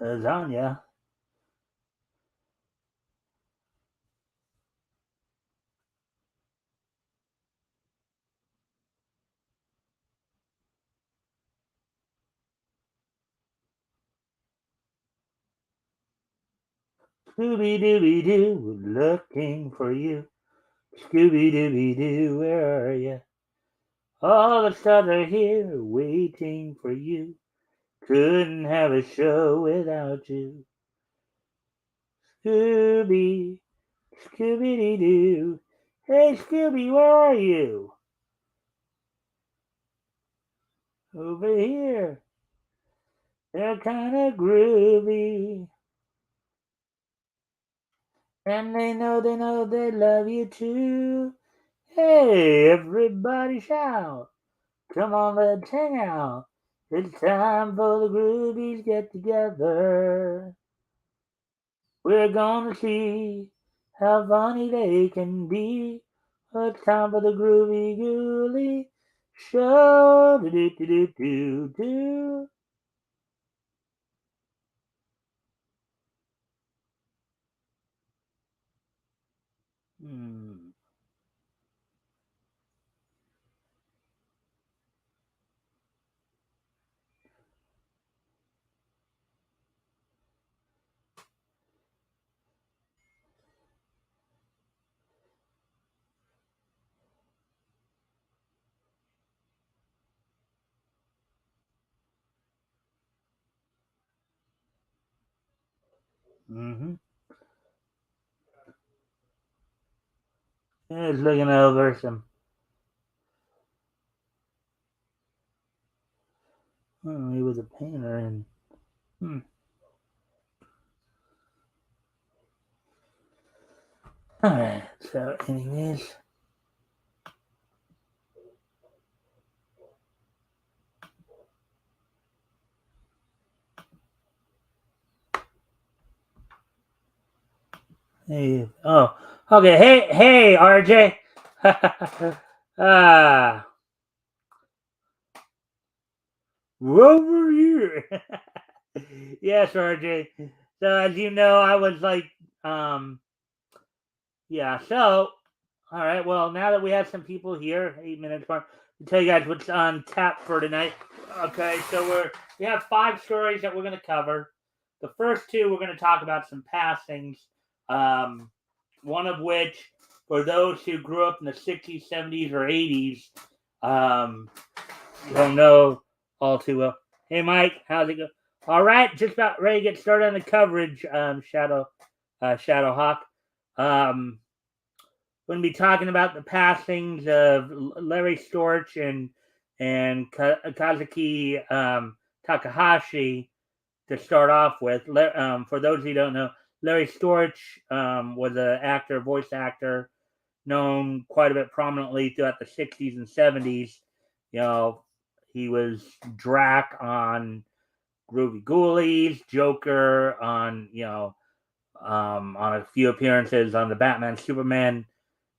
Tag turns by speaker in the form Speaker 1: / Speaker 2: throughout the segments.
Speaker 1: lasagna. Scooby-Dooby-Doo, looking for you. Scooby-Dooby-Doo, where are you? All the stars are here, waiting for you. Couldn't have a show without you. Scooby, Scooby-Doo. Hey, Scooby, where are you? Over here. They're kind of groovy. And they love you too. Hey, everybody shout. Come on, let's hang out. It's time for the Groovies get together. We're gonna see how funny they can be. It's time for the Groovy Ghoulies show. Do do do do do do. Hmm. Mm-hmm. Just looking over some. Oh, he was a painter and. Hmm. Alright, so anyways. Hey, oh, okay. Hey, RJ. ah, over here. yes, RJ. So as you know, I was like, um, yeah. So, all right. Well, now that we have some people here, 8 minutes more, to tell you guys what's on tap for tonight. Okay, so we have 5 stories that we're going to cover. The first 2 we're going to talk about some passings. Um, one of which, for those who grew up in the 60s, 70s, or 80s, um, don't know all too well. Hey, Mike, how's it going? All right, just about ready to get started on the coverage, Shadow Hawk. We're going to be talking about the passings of Larry Storch and Kazuki Takahashi to start off with. For those who don't know, Larry Storch was an actor, voice actor, known quite a bit prominently throughout the 60s and 70s. You know, he was Drac on Groovy Ghoulies, Joker on a few appearances on the Batman Superman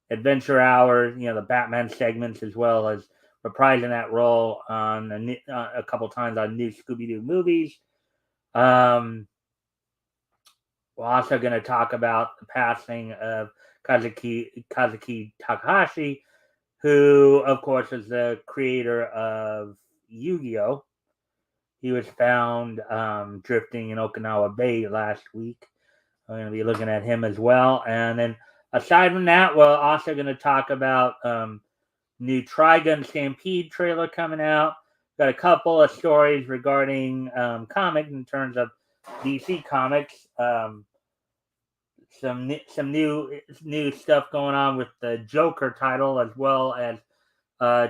Speaker 1: Adventure Hour, the Batman segments, as well as reprising that role on a couple times on new Scooby Doo movies. We're also going to talk about the passing of Kazuki Takahashi, who, of course, is the creator of Yu-Gi-Oh! He was found drifting in Okinawa Bay last week. I'm going to be looking at him as well. And then aside from that, we're also going to talk about new Trigun Stampede trailer coming out. Got a couple of stories regarding comics in terms of DC Comics. Some new stuff going on with the Joker title, as well as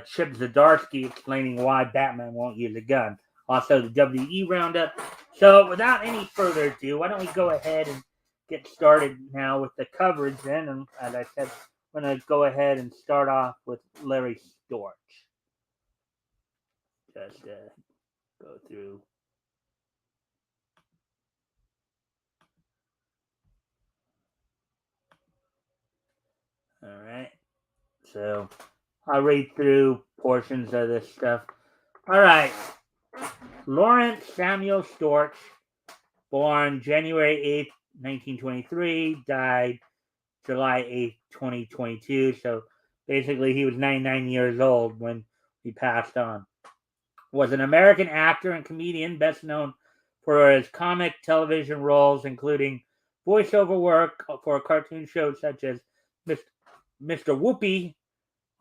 Speaker 1: Chip Zdarsky explaining why Batman won't use a gun. Also, the WWE Roundup. So, without any further ado, why don't we go ahead and get started now with the coverage then? And as I said, I'm going to go ahead and start off with Larry Storch. Just go through. All right. So, I'll read through portions of this stuff. All right. Lawrence Samuel Storch born January 8th, 1923, died July 8th, 2022. So basically, he was 99 years old when he passed on. Was an American actor and comedian, best known for his comic television roles, including voiceover work for cartoon shows such as Mr. Whoopi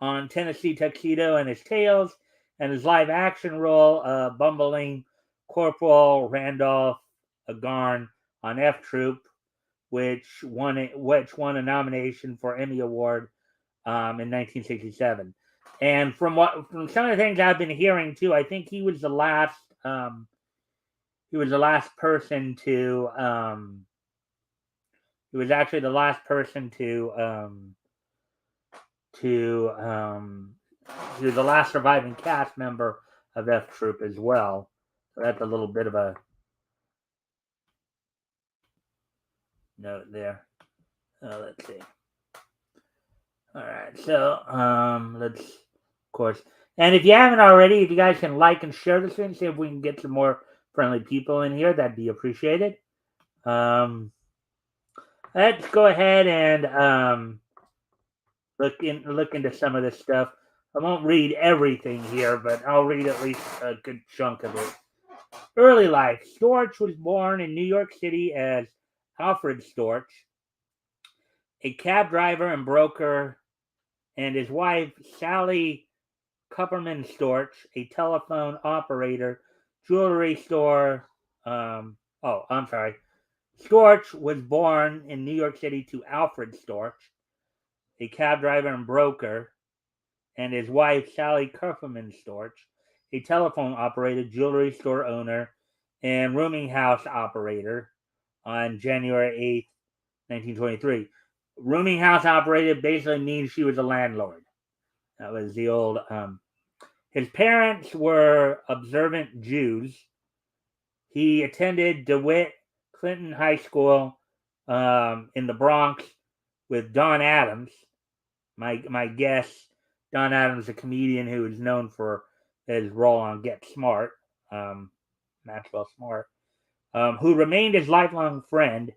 Speaker 1: on Tennessee Tuxedo and His Tales, and his live action role, bumbling Corporal Randolph Agarn on F Troop, which won a nomination for Emmy Award in 1967. And from some of the things I've been hearing too, I think he was the last person to he was actually the last person he was the last surviving cast member of F Troop as well. So that's a little bit of a note there. Let's see. All right, so let's, of course, and if you haven't already, if you guys can like and share this and see if we can get some more friendly people in here, that'd be appreciated. Let's go ahead and look into some of this stuff. I won't read everything here, but I'll read at least a good chunk of it. Early life. Storch was born in New York City as Alfred Storch, a cab driver and broker, and his wife, Sally Kupperman Storch, a telephone operator, jewelry store. Storch was born in New York City to Alfred Storch, a cab driver and broker, and his wife, Sally Kupperman Storch, a telephone operator, jewelry store owner, and rooming house operator on January 8th, 1923. Rooming house operator basically means she was a landlord. That was the old. His parents were observant Jews. He attended DeWitt Clinton High School in the Bronx with Don Adams. My guess, Don Adams, a comedian who is known for his role on Get Smart, Maxwell Smart, who remained his lifelong friend.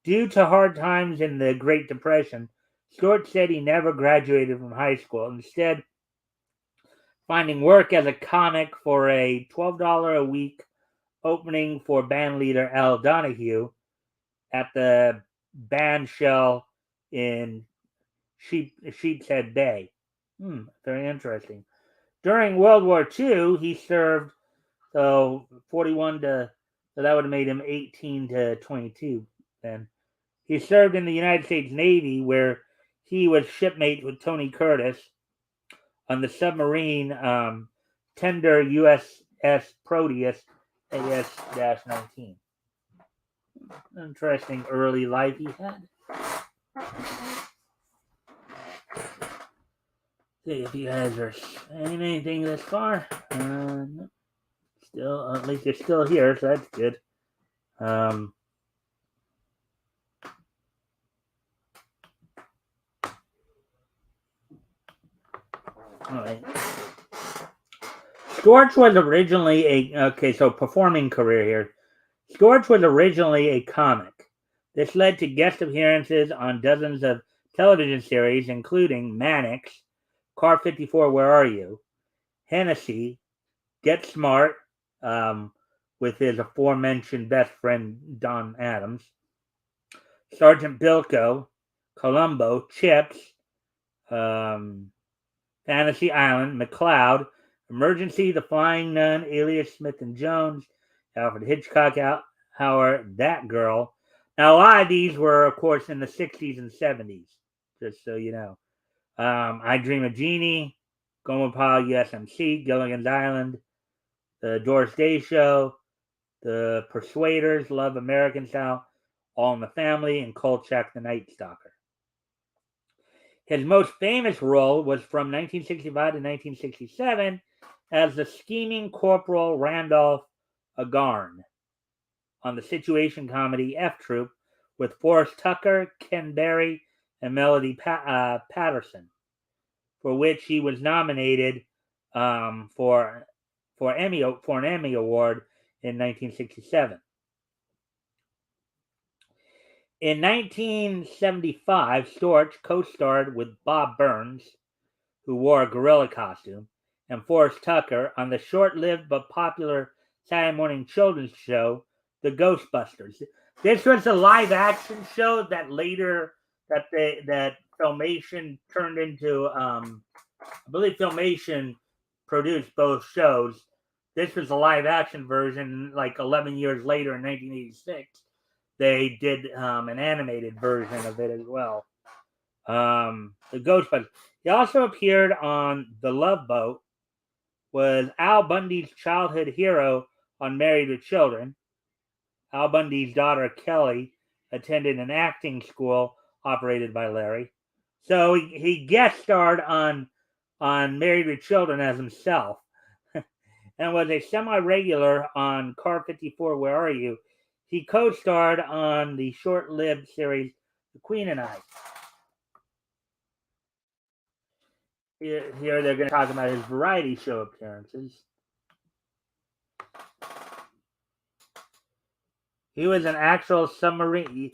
Speaker 1: Due to hard times in the Great Depression, Storch said he never graduated from high school, instead finding work as a comic for a $12 a week opening for band leader Al Donahue at the band shell in Sheepshead Bay. Very interesting. During World War II, he served, so 41 to, so that would have made him 18 to 22 then. He served in the United States Navy, where he was shipmate with Tony Curtis on the submarine tender USS Proteus AS-19. Interesting early life he had. See if you guys are saying anything this far. Still, at least you're still here, so that's good. All right. Storch was originally performing career here. Storch was originally a comic. This led to guest appearances on dozens of television series, including Mannix, Car 54, Where Are You?, Hennessy, Get Smart, with his aforementioned best friend Don Adams, Sergeant Bilko, Columbo, Chips, Fantasy Island, McCloud, Emergency, The Flying Nun, Alias Smith and Jones, Alfred Hitchcock, Howard, That Girl. Now, a lot of these were, of course, in the 60s and 70s, just so you know. I Dream of Jeannie, Goma Pile, USMC, Gilligan's Island, The Doris Day Show, The Persuaders, Love American Style, All in the Family, and Kolchak the Night Stalker. His most famous role was from 1965 to 1967 as the scheming Corporal Randolph Agarn on the situation comedy F Troop with Forrest Tucker, Ken Berry, and Melody Patterson, for which he was nominated for an Emmy Award in 1967. In 1975, Storch co-starred with Bob Burns, who wore a gorilla costume, and Forrest Tucker on the short-lived but popular Saturday morning children's show, The Ghostbusters. This was a live-action show that later that Filmation turned into. I believe Filmation produced both shows. This was a live-action version. Like 11 years later, in 1986, they did an animated version of it as well. The Ghostbusters. He also appeared on The Love Boat, was Al Bundy's childhood hero on Married with Children. Al Bundy's daughter, Kelly, attended an acting school operated by Larry. So he guest starred on Married with Children as himself and was a semi-regular on Car 54, Where Are You? He co-starred on the short-lived series The Queen and I. Here they're going to talk about his variety show appearances. He was an actual submarine.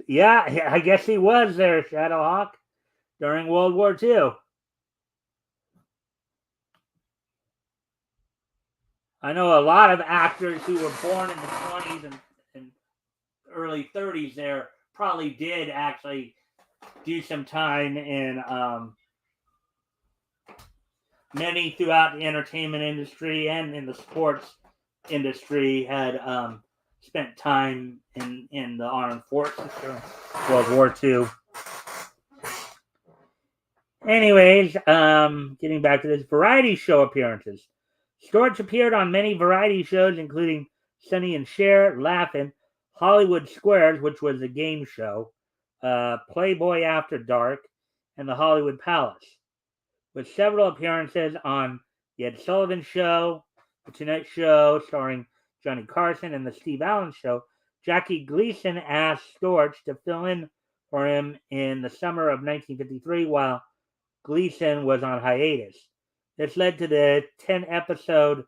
Speaker 1: Yeah, I guess he was there, Shadowhawk, during World War II. I know a lot of actors who were born in the 20s and early 30s there probably did actually do some time in many throughout the entertainment industry and in the sports industry had spent time in the armed forces during World War II. Anyways, getting back to this, variety show appearances. Storch appeared on many variety shows, including Sonny and Cher, Laugh-In, Hollywood Squares, which was a game show, Playboy After Dark, and the Hollywood Palace, with several appearances on The Ed Sullivan Show, The Tonight Show, starring Johnny Carson, and The Steve Allen Show. Jackie Gleason asked Storch to fill in for him in the summer of 1953 while Gleason was on hiatus. This led to the 10-episode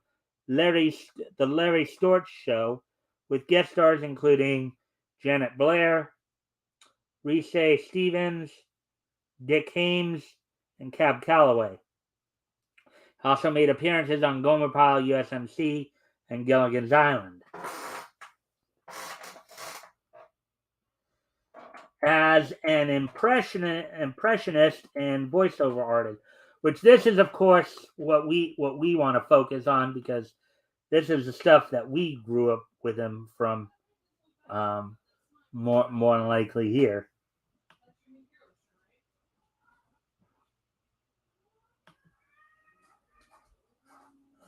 Speaker 1: The Larry Storch Show, with guest stars including Janet Blair, Reese Stevens, Dick Hames, and Cab Calloway. Also made appearances on Gomer Pyle, USMC, and Gilligan's Island. As an impressionist and voiceover artist, which this is, of course, what we want to focus on, because this is the stuff that we grew up with him from, more than likely here.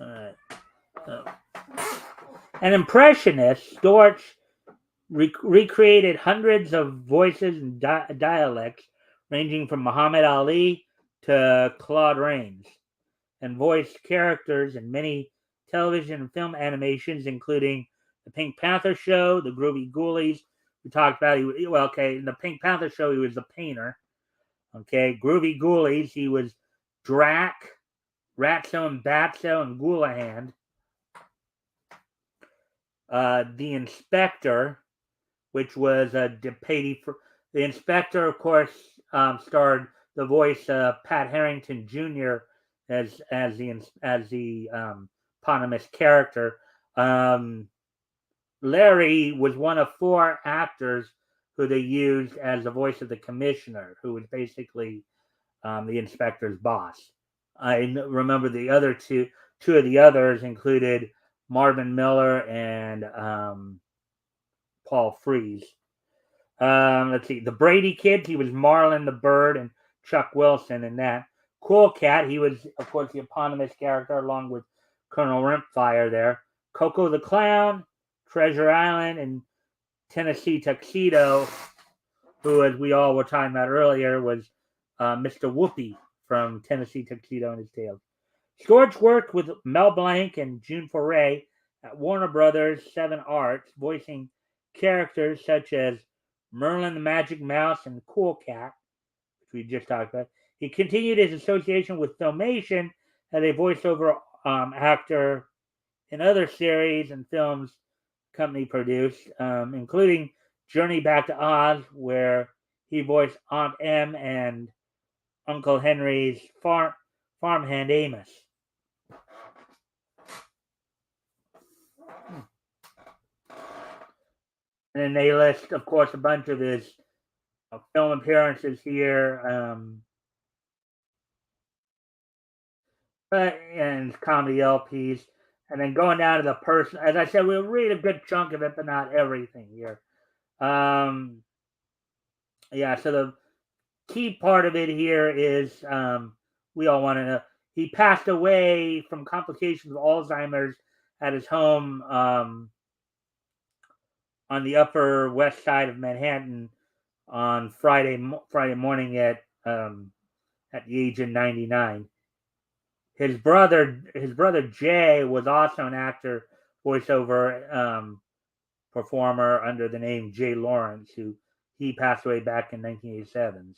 Speaker 1: All right. An impressionist, Storch recreated hundreds of voices and dialects, ranging from Muhammad Ali to Claude Rains, and voiced characters in many television and film animations, including The Pink Panther Show, The Groovy Ghoulies. We talked about, in the Pink Panther Show, he was the painter. Okay, Groovy Ghoulies, he was Drac, Ratso and Batso, and Goulahan. The Inspector, which was the Inspector, of course, starred the voice of Pat Harrington Jr. as the eponymous character. Larry was one of 4 actors who they used as the voice of the commissioner, who was basically the inspector's boss. I remember the other two of the others included Marvin Miller and Paul Frees. Let's see. The Brady Kids, he was Marlin the Bird and Chuck Wilson in that. Cool Cat, he was, of course, the eponymous character along with Colonel Rimpfire there. Coco the Clown, Treasure Island, and Tennessee Tuxedo, who, as we all were talking about earlier, was Mr. Whoopi from Tennessee Tuxedo and His Tales. Storch worked with Mel Blanc and June Foray at Warner Brothers 7 Arts, voicing characters such as Merlin the Magic Mouse and Cool Cat, which we just talked about. He continued his association with Filmation as a voiceover actor in other series and films company produced, including Journey Back to Oz, where he voiced Aunt Em and Uncle Henry's farmhand Amos. And then they list, of course, a bunch of his film appearances here, and comedy LPs. And then going down to the person, as I said, we'll read a good chunk of it, but not everything here. Yeah, so the key part of it here is we all want to know he passed away from complications of Alzheimer's at his home on the Upper West Side of Manhattan on Friday morning at the age of 99. His brother Jay was also an actor, voiceover performer under the name Jay Lawrence, who he passed away back in 1987.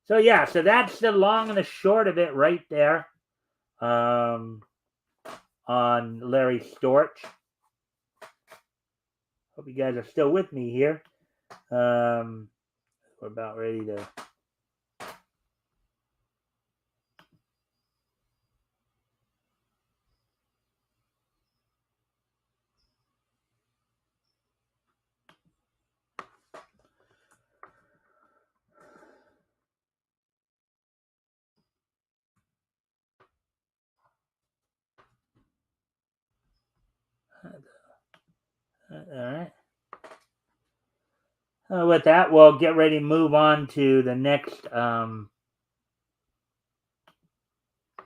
Speaker 1: So yeah, so that's the long and the short of it right there on Larry Storch. Hope you guys are still with me here. We're about ready to. All right. With that, we'll get ready to move on to the next.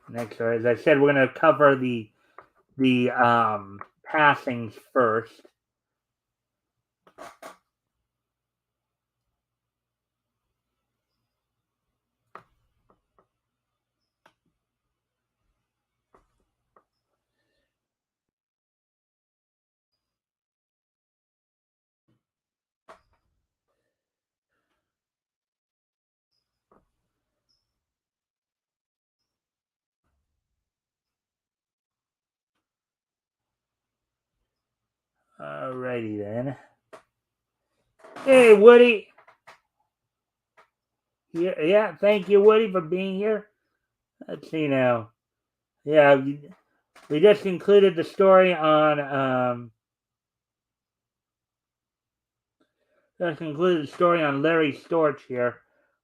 Speaker 1: Next, as I said, we're going to cover the passings first. Alrighty then. Hey, Woody. Yeah, thank you, Woody, for being here. Let's see now. Yeah, we just concluded the story on Larry Storch here.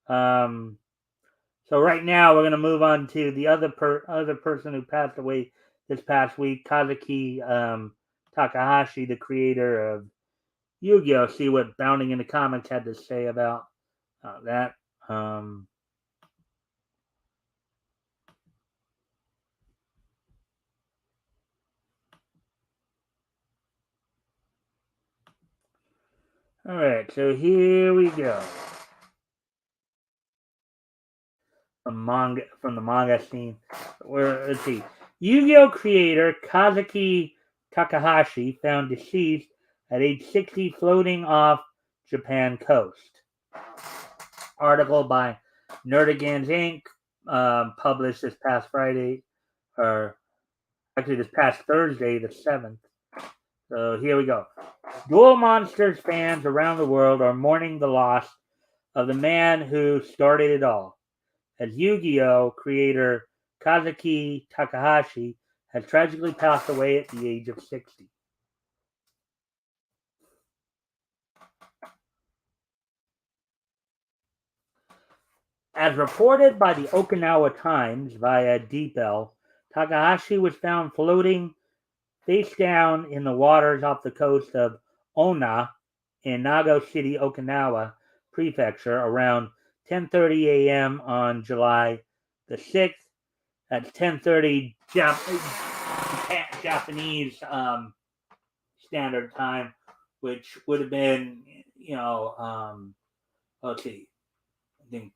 Speaker 1: So right now we're going to move on to the other person who passed away this past week, Kazuki Takahashi, the creator of Yu-Gi-Oh! See what Bounding in the Comics had to say about that. All right, so here we go. From the manga scene. Let's see. Yu-Gi-Oh! Creator Kazuki Takahashi found deceased at age 60 floating off Japan coast. Article by Nerdigans Inc. Published this past Friday, or actually this past Thursday, the 7th. So here we go. Duel Monsters fans around the world are mourning the loss of the man who started it all, as Yu-Gi-Oh! Creator Kazuki Takahashi has tragically passed away at the age of 60. As reported by the Okinawa Times via DeepL, Takahashi was found floating face down in the waters off the coast of Onna in Nago City, Okinawa Prefecture around 10:30 a.m. on July the 6th. That's 10:30 Japanese standard time, which would have been, let's see, I think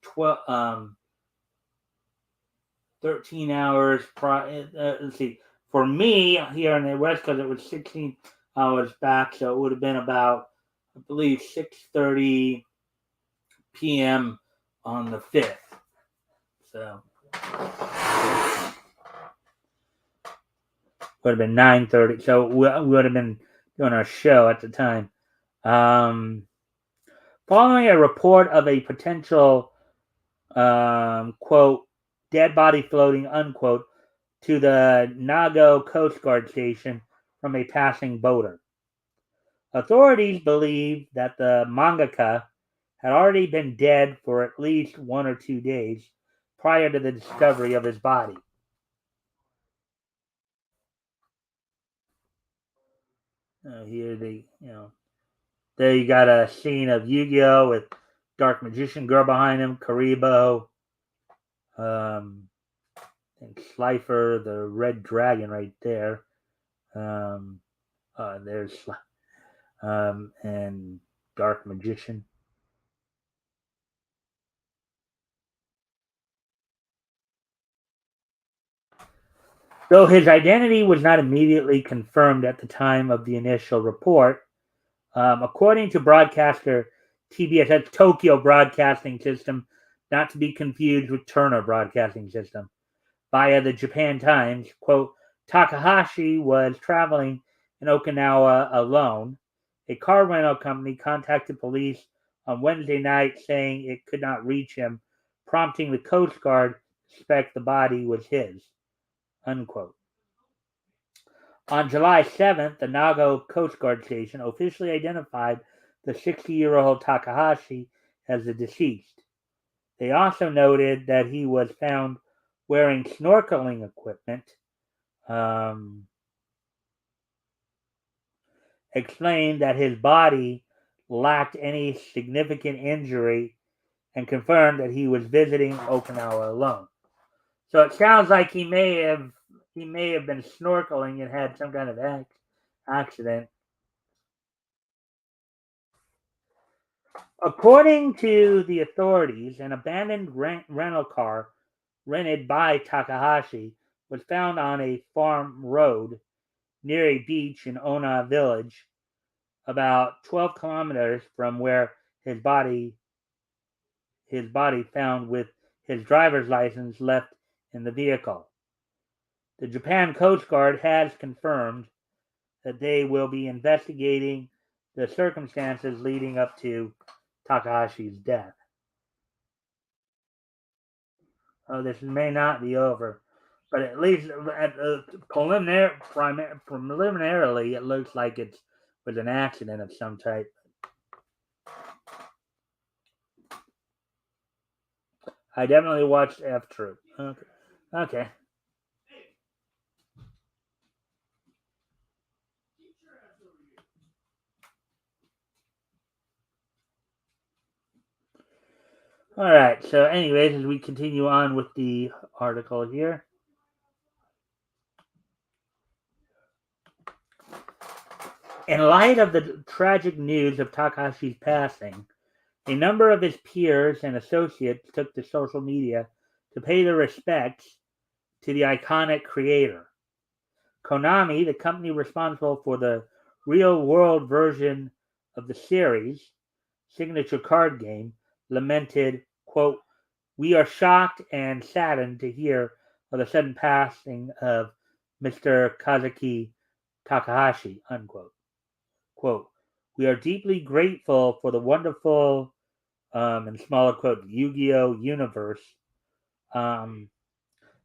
Speaker 1: 13 hours. Let's see, for me here in the West, because it was 16 hours back, so it would have been about, I believe, 6:30 p.m. on the 5th. So would have been 9:30. So it would have been doing our show at the time. Following a report of a potential quote dead body floating unquote to the Nago Coast Guard station from a passing boater. Authorities believe that the mangaka had already been dead for at least 1 or 2 days prior to the discovery of his body. Here there you got a scene of Yu-Gi-Oh with Dark Magician Girl behind him, Karibo, and Slifer, the Red Dragon right there. There's and Dark Magician. Though his identity was not immediately confirmed at the time of the initial report, according to broadcaster TBS, that's Tokyo Broadcasting System, not to be confused with Turner Broadcasting System, via the Japan Times, quote, Takahashi was traveling in Okinawa alone. A car rental company contacted police on Wednesday night saying it could not reach him, prompting the Coast Guard to suspect the body was his, unquote. On July 7th, the Nago Coast Guard station officially identified the 60-year-old Takahashi as the deceased. They also noted that he was found wearing snorkeling equipment, explained that his body lacked any significant injury, and confirmed that he was visiting Okinawa alone. So it sounds like he may have been snorkeling and had some kind of accident. According to the authorities, an abandoned rental car rented by Takahashi was found on a farm road near a beach in Ona village, about 12 kilometers from where his body found with his driver's license left in the vehicle. The Japan Coast Guard has confirmed that they will be investigating the circumstances leading up to Takahashi's death. This may not be over, but at least preliminarily, it looks like it was an accident of some type. I definitely watched F Troop. Okay. All right. So, anyways, as we continue on with the article here. In light of the tragic news of Takahashi's passing, a number of his peers and associates took to social media to pay their respects to the iconic creator. Konami, the company responsible for the real-world version of the series' signature card game, lamented, quote, "We are shocked and saddened to hear of the sudden passing of Mr. Kazuki Takahashi," unquote. Quote, "We are deeply grateful for the wonderful," in smaller quote, Yu-Gi-Oh! Universe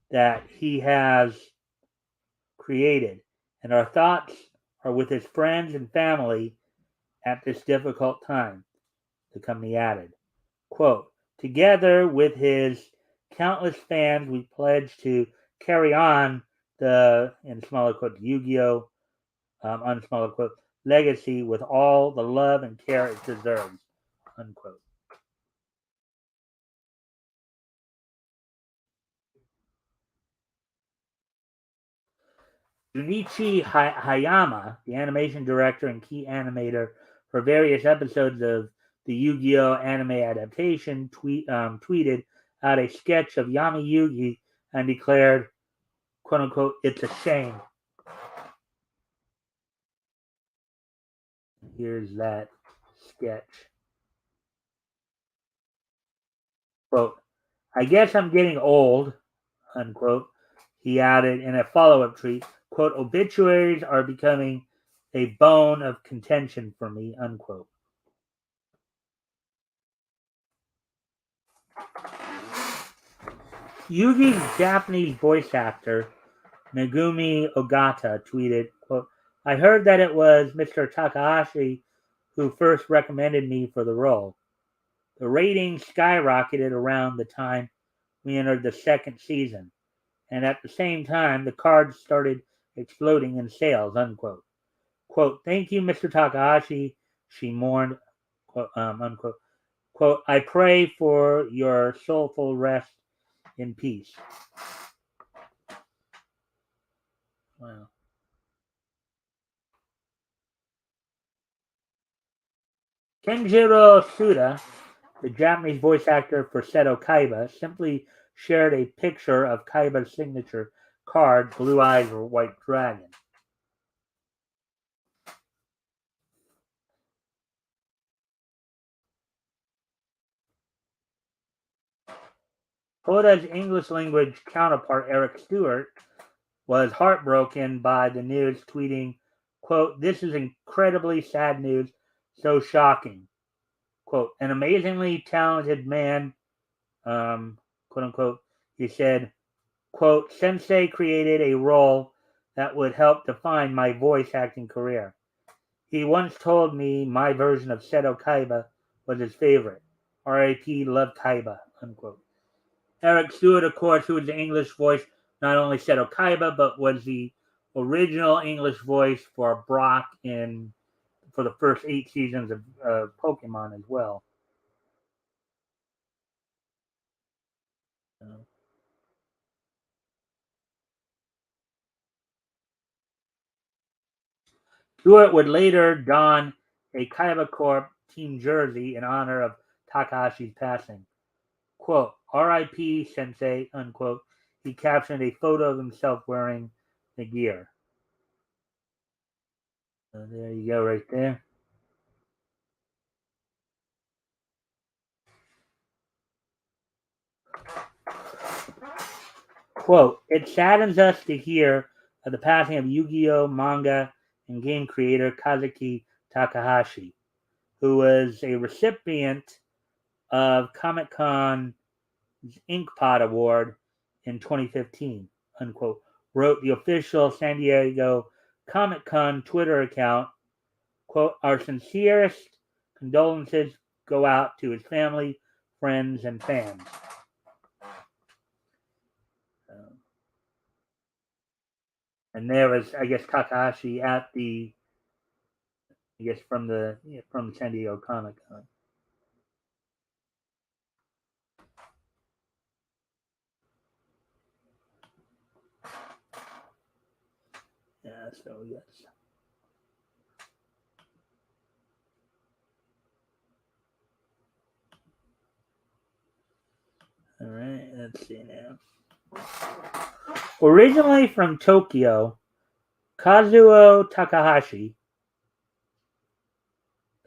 Speaker 1: that he has created, and our thoughts are with his friends and family at this difficult time," the company added. Quote, "Together with his countless fans, we pledge to carry on the," in smaller quote, Yu-Gi-Oh! On smaller quote, "legacy with all the love and care it deserves," unquote. Junichi Hayama, the animation director and key animator for various episodes of the Yu-Gi-Oh! Anime adaptation, tweeted out a sketch of Yami Yugi and declared, quote unquote, "It's a shame." Here's that sketch. Quote, "I guess I'm getting old," unquote. He added in a follow-up tweet, quote, "Obituaries are becoming a bone of contention for me, unquote. Yugi's Japanese voice actor, Megumi Ogata, tweeted, quote, I heard that it was Mr. Takahashi who first recommended me for the role. The ratings skyrocketed around the time we entered the second season, and at the same time, the cards started exploding in sales, unquote. Quote, thank you, Mr. Takahashi, she mourned, quote, unquote. Quote, I pray for your soulful rest in peace. Wow. Kenjiro Suda, the Japanese voice actor for Seto Kaiba, simply shared a picture of Kaiba's signature card, Blue Eyes or White Dragon. Koda's English language counterpart, Eric Stewart, was heartbroken by the news, tweeting, quote, this is incredibly sad news, so shocking. Quote, an amazingly talented man, quote unquote, he said, quote, Sensei created a role that would help define my voice acting career. He once told me my version of Seto Kaiba was his favorite. R.I.P. Love Kaiba, unquote. Eric Stewart, of course, who was the English voice, not only Seto Kaiba, but was the original English voice for Brock for the first 8 seasons of Pokemon as well. Stewart would later don a Kaiba Corp team jersey in honor of Takahashi's passing. Quote, R.I.P. Sensei, unquote. He captioned a photo of himself wearing the gear. So there you go, right there. Quote, it saddens us to hear of the passing of Yu-Gi-Oh! Manga and game creator Kazuki Takahashi, who was a recipient of Comic-Con's Inkpot Award in 2015, unquote, wrote the official San Diego Comic-Con Twitter account, quote, our sincerest condolences go out to his family, friends, and fans. And there was, I guess, Takahashi at the, I guess, from San Diego Comic Con. Yeah, so yes. All right, let's see now. Originally from Tokyo, Kazuo Takahashi,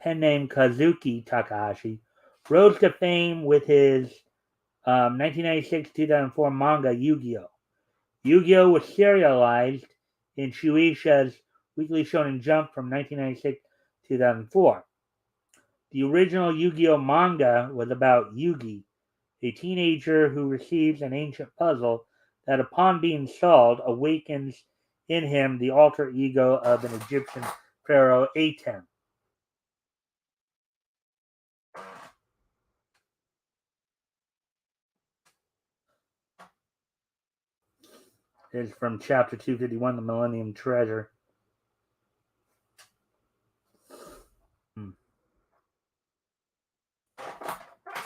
Speaker 1: pen name Kazuki Takahashi, rose to fame with his 1996-2004 manga Yu-Gi-Oh! Yu-Gi-Oh! Was serialized in Shueisha's Weekly Shonen Jump from 1996-2004. The original Yu-Gi-Oh! Manga was about Yugi, a teenager who receives an ancient puzzle that, upon being solved, awakens in him the alter ego of an Egyptian pharaoh Atem. It is from chapter 251, The Millennium Treasure.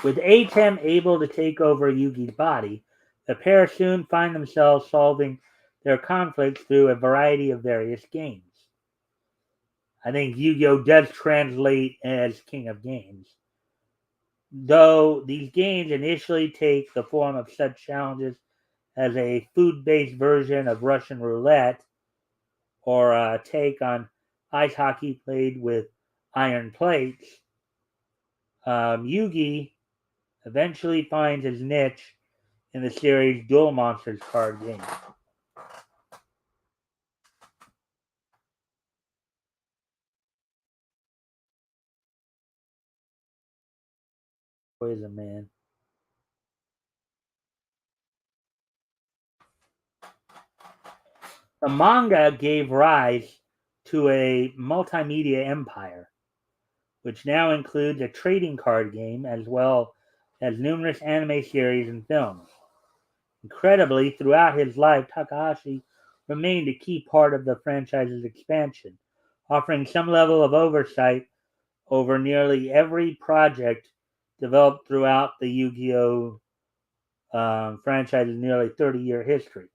Speaker 1: With Atem able to take over Yugi's body, the pair soon find themselves solving their conflicts through a variety of various games. I think Yu-Gi-Oh! Does translate as King of Games, though these games initially take the form of such challenges as a food-based version of Russian roulette or a take on ice hockey played with iron plates. Yugi eventually finds his niche in the series Duel Monsters card game. Poison Man. The manga gave rise to a multimedia empire, which now includes a trading card game as well as numerous anime series and films. Incredibly, throughout his life, Takahashi remained a key part of the franchise's expansion, offering some level of oversight over nearly every project developed throughout the Yu-Gi-Oh! Franchise's nearly 30-year history.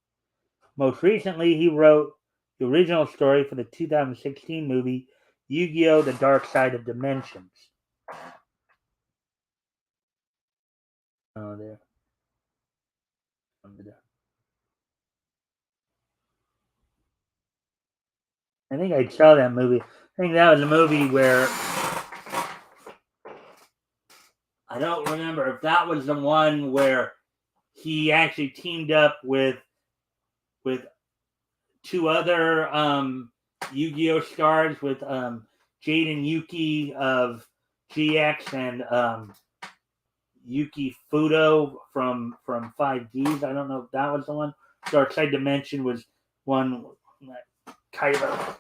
Speaker 1: Most recently, he wrote the original story for the 2016 movie Yu-Gi-Oh! The Dark Side of Dimensions. Oh, there. Over there. I think I saw that movie. I think that was a movie where I don't remember if that was the one where he actually teamed up with two other Yu-Gi-Oh stars, with Jade and Yuki of GX and Yuki Fudo from 5Ds. I don't know if that was the one. Dark Side Dimension was one. Kylo.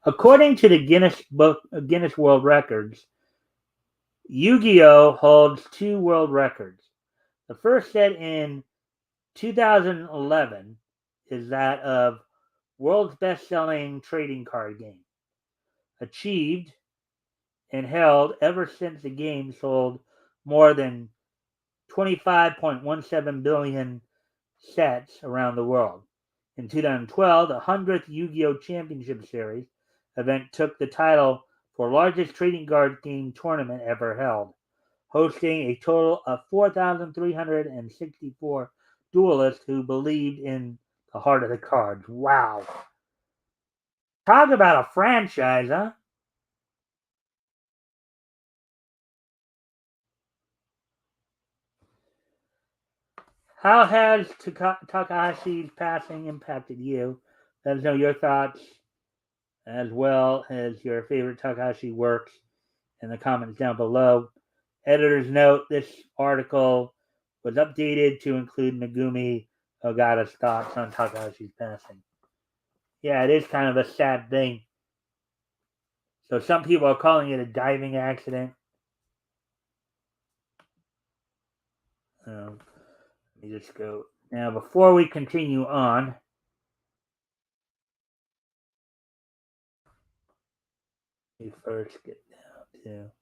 Speaker 1: According to the Guinness World Records, Yu-Gi-Oh holds 2 world records. The first, set in 2011, is that of world's best-selling trading card game, achieved and held ever since the game sold more than 25.17 billion sets around the world. In 2012, the 100th Yu-Gi-Oh! Championship Series event took the title for largest trading card game tournament ever held, hosting a total of 4,364 duelists who believed in the heart of the cards. Wow. Talk about a franchise, huh? How has Takahashi's passing impacted you? Let us know your thoughts, as well as your favorite Takahashi works, in the comments down below. Editor's note: this article was updated to include Megumi Ogata's thoughts on Takahashi's passing. Yeah, it is kind of a sad thing. So some people are calling it a diving accident. Let me just go. Now, before we continue on, we first get down to,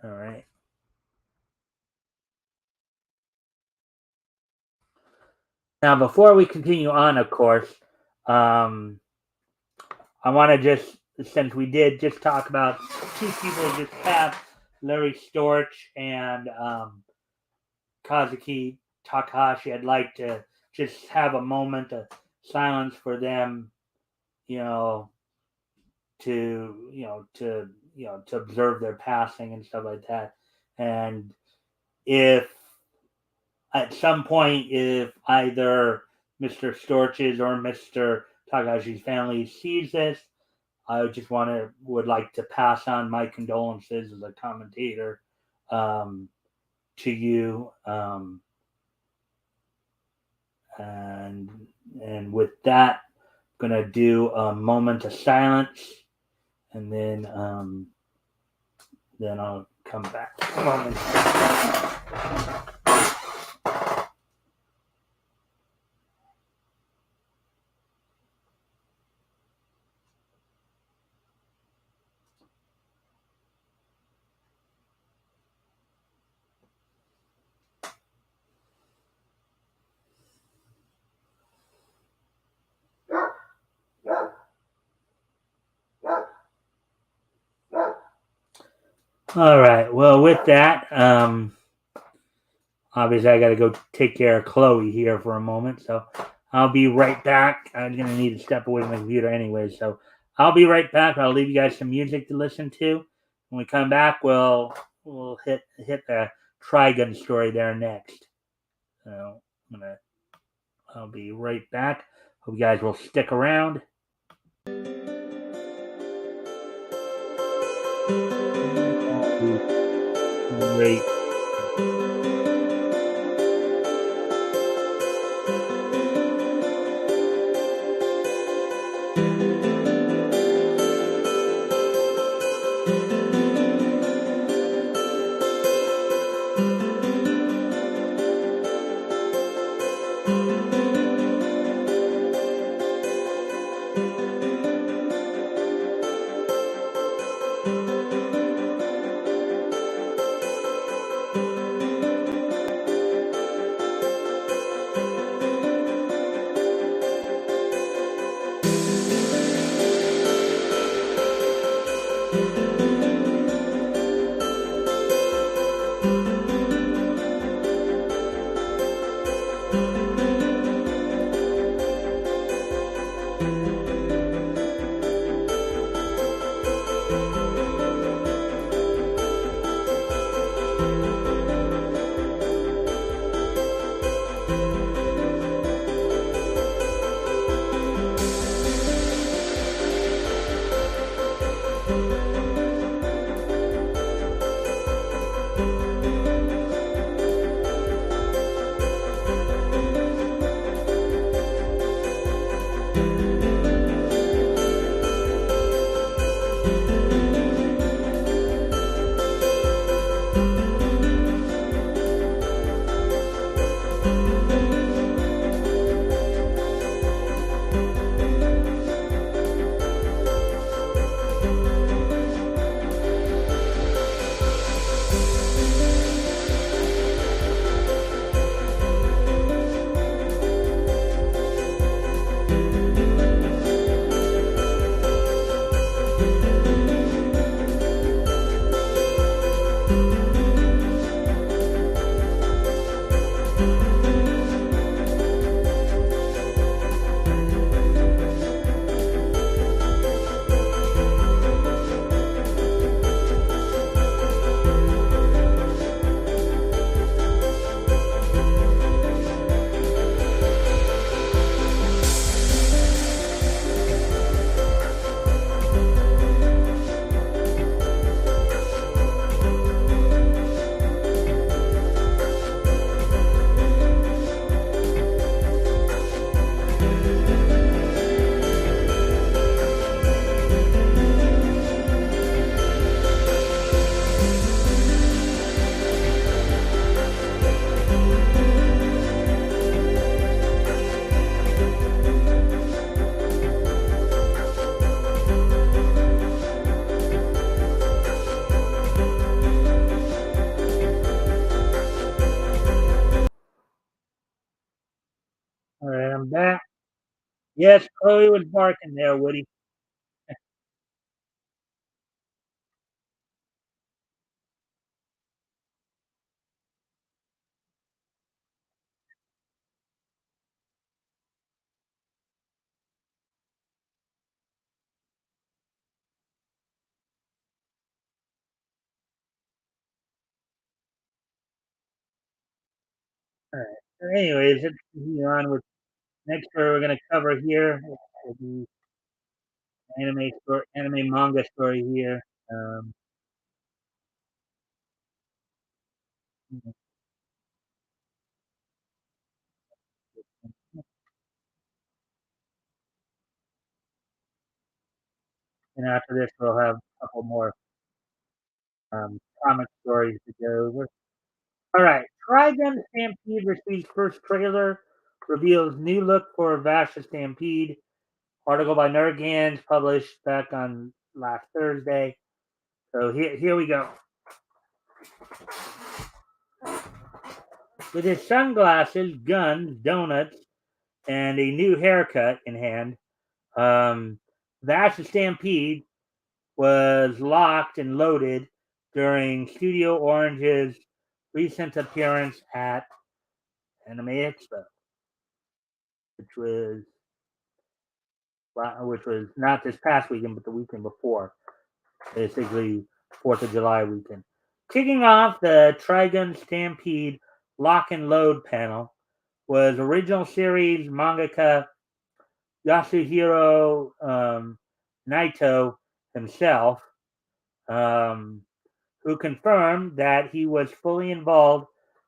Speaker 1: all right. Now, before we continue on, of course, I want to just, since we did just talk about 2 people just passed, Larry Storch and Kazuki Takahashi, I'd like to just have a moment of silence for them, to observe their passing and stuff like that. And if at some point, if either Mr. Storch's or Mr. Takahashi's family sees this, I just would like to pass on my condolences as a commentator to you, and with that, I'm gonna do a moment of silence, and then I'll come back. All right. Well, with that, obviously I got to go take care of Chloe here for a moment, so I'll be right back. I'm gonna need to step away from the computer anyway, so I'll be right back. I'll leave you guys some music to listen to. When we come back, we'll hit the Trigun story there next. So I'll be right back. Hope you guys will stick around. great. All right, I'm back. Yes, Chloe was barking there, Woody. All right. So anyways, let's continue on with next story we're going to cover here. The anime manga story here. Um, and after this, we'll have a couple more comic stories to go over. All right, Trigun Stampede receives first trailer, reveals new look for Vasha Stampede. Article by Nerdgans published back on last Thursday. So here we go. With his sunglasses, guns, donuts, and a new haircut in hand, Vasha Stampede was locked and loaded during Studio Orange's recent appearance at Anime Expo, which was not this past weekend, but the weekend before, basically 4th of July weekend. Kicking off the Trigun Stampede Lock and Load panel was original series mangaka Yasuhiro Naito himself, who confirmed that he was fully involved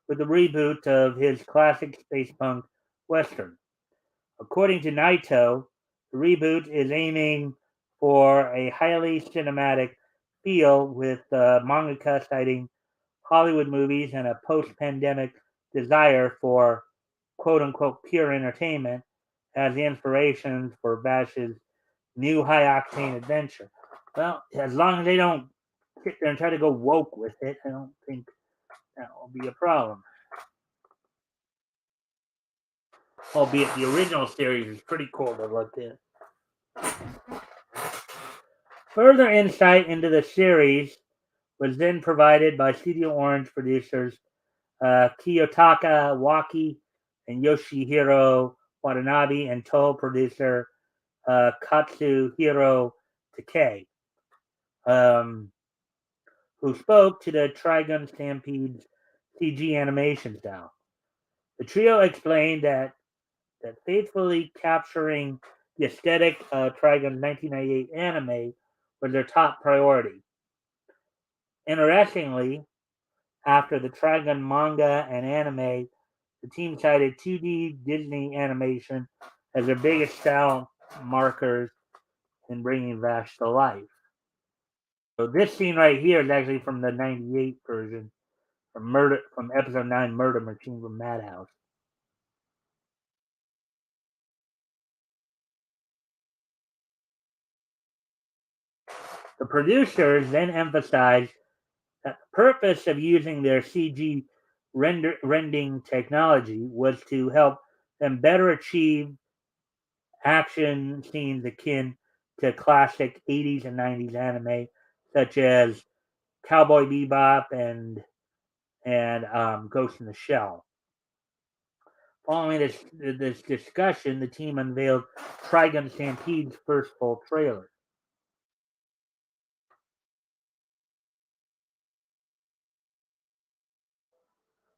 Speaker 1: with the reboot of his classic space punk western. According to Naito, the reboot is aiming for a highly cinematic feel with mangaka citing Hollywood movies and a post pandemic desire for quote unquote pure entertainment as the inspirations for Bash's new high octane adventure. Well, as long as they don't sit there and try to go woke with it, I don't think that will be a problem. Albeit the original series is pretty cool to look at. Further insight into the series was then provided by Studio Orange producers Kiyotaka Waki and Yoshihiro Watanabe and Toho producer Katsuhiro Takei, um, who spoke to the Trigun Stampede's CG animation style. The trio explained that faithfully capturing the aesthetic of Trigun's 1998 anime was their top priority. Interestingly, after the Trigun manga and anime, the team cited 2D Disney animation as their biggest style markers in bringing Vash to life. So this scene right here is actually from the '98 version from episode 9, Murder Machine from Madhouse. The producers then emphasized that the purpose of using their CG rendering technology was to help them better achieve action scenes akin to classic 80s and 90s anime, such as Cowboy Bebop and Ghost in the Shell. Following this discussion, the team unveiled Trigun Stampede's first full trailer.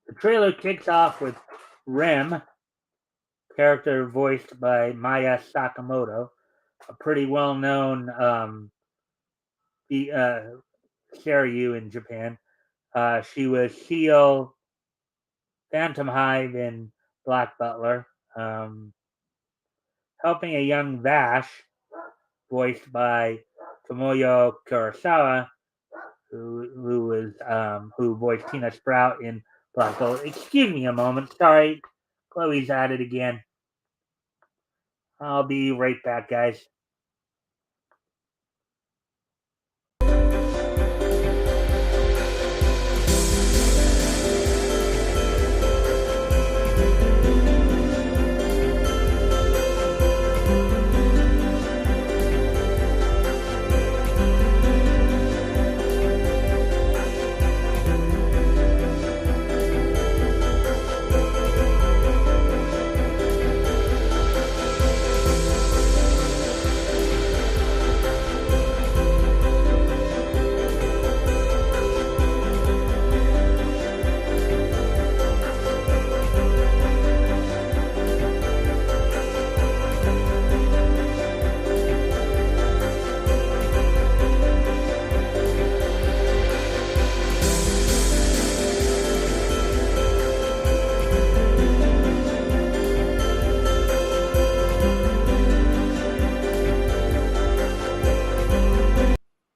Speaker 1: The trailer kicks off with Rem, character voiced by Maya Sakamoto, a pretty well-known Seiryu in Japan. She was Shio Phantom Hive in Black Butler, helping a young Vash, voiced by Tomoyo Kurosawa, who voiced Tina Sprout in Black Butler. Excuse me a moment. Sorry, Chloe's at it again. I'll be right back, guys.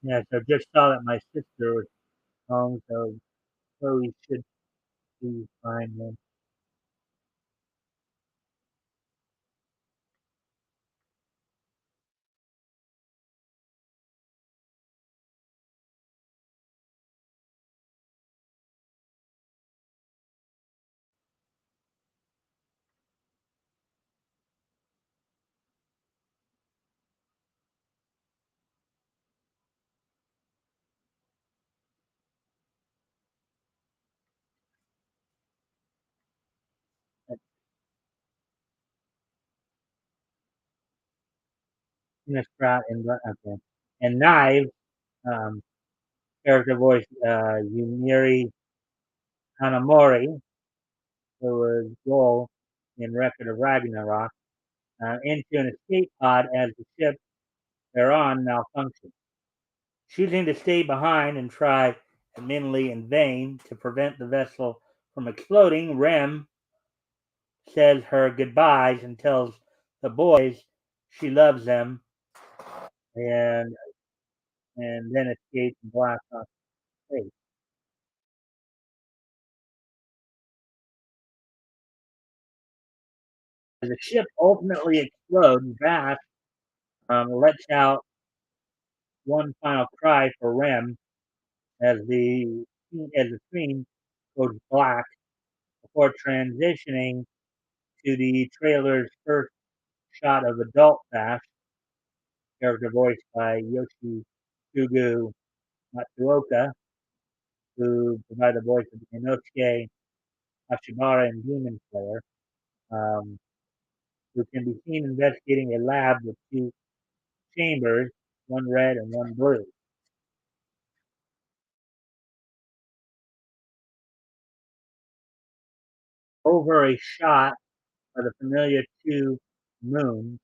Speaker 1: Yeah, so just saw that my sister was home, so Chloe should be fine then. Tina Sprout and okay. And Knives, um, character voice Yumiri Hanamori, who was Joel in Record of Ragnarok, into an escape pod as the ship they're on malfunctions. Choosing to stay behind and try admittedly in vain, to prevent the vessel from exploding. Rem says her goodbyes and tells the boys she loves them, and then escapes and blasts off space. As the ship ultimately explodes, Vash lets out one final cry for Rem as the screen goes black before transitioning to the trailer's first shot of adult Vash, character voiced by Yoshisugu Matsuoka, who provided the voice of Inosuke Ashibara in Demon Slayer, um, who can be seen investigating a lab with two chambers, one red and one blue. Over a shot of the familiar two moons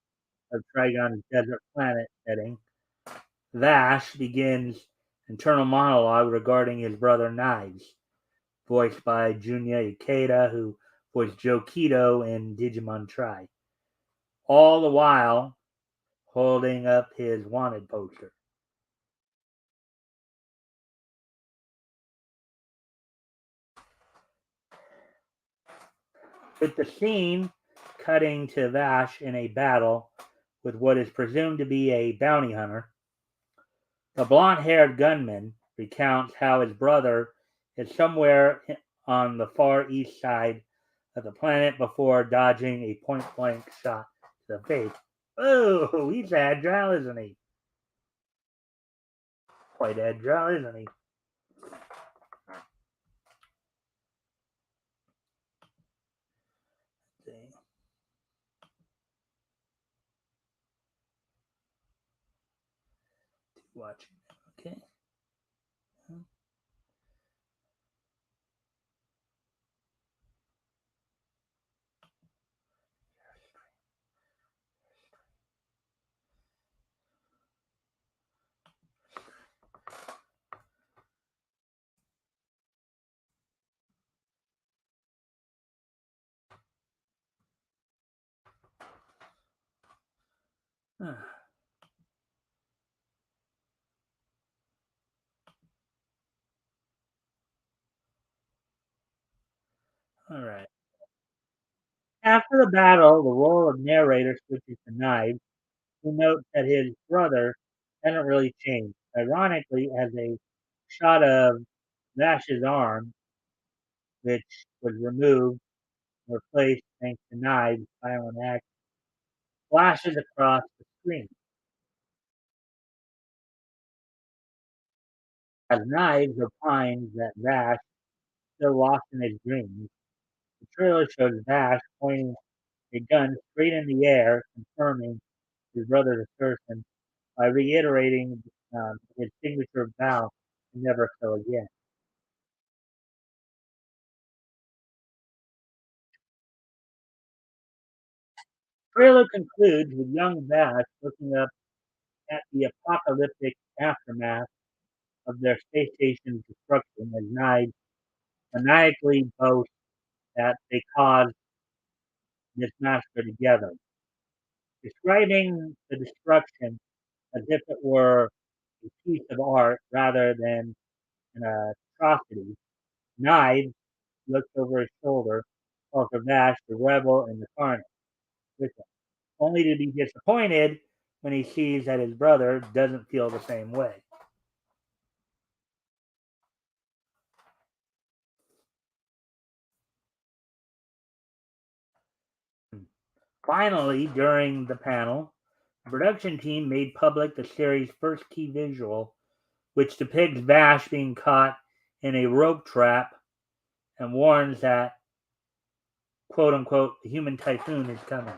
Speaker 1: of Trigon's desert planet setting, Vash begins internal monologue regarding his brother Knives, voiced by Junya Ikeda, who voiced Joe Keto in Digimon Tri, all the while holding up his wanted poster. With the scene cutting to Vash in a battle with what is presumed to be a bounty hunter, the blonde-haired gunman recounts how his brother is somewhere on the far east side of the planet before dodging a point-blank shot to the face. Oh, he's agile, isn't he? Quite agile, isn't he? Watching. Okay. All right. After the battle, the role of narrator switches to Knives, who notes that his brother hasn't really changed. Ironically, as a shot of Vash's arm, which was removed and replaced thanks to Knives' violent act, flashes across the screen. As Knives opines that Vash is still lost in his dreams, the trailer shows Vash pointing a gun straight in the air, confirming his brother's assertion by reiterating his signature vow to never kill again. The trailer concludes with young Vash looking up at the apocalyptic aftermath of their space station's destruction as Knives maniacally boast that they caused this massacre together, describing the destruction as if it were a piece of art rather than an atrocity. Knives looks over his shoulder, calls for Vash the rebel and the carnage, with him, only to be disappointed when he sees that his brother doesn't feel the same way. Finally, during the panel, the production team made public the series' first key visual, which depicts Vash being caught in a rope trap and warns that, quote unquote, the human typhoon is coming.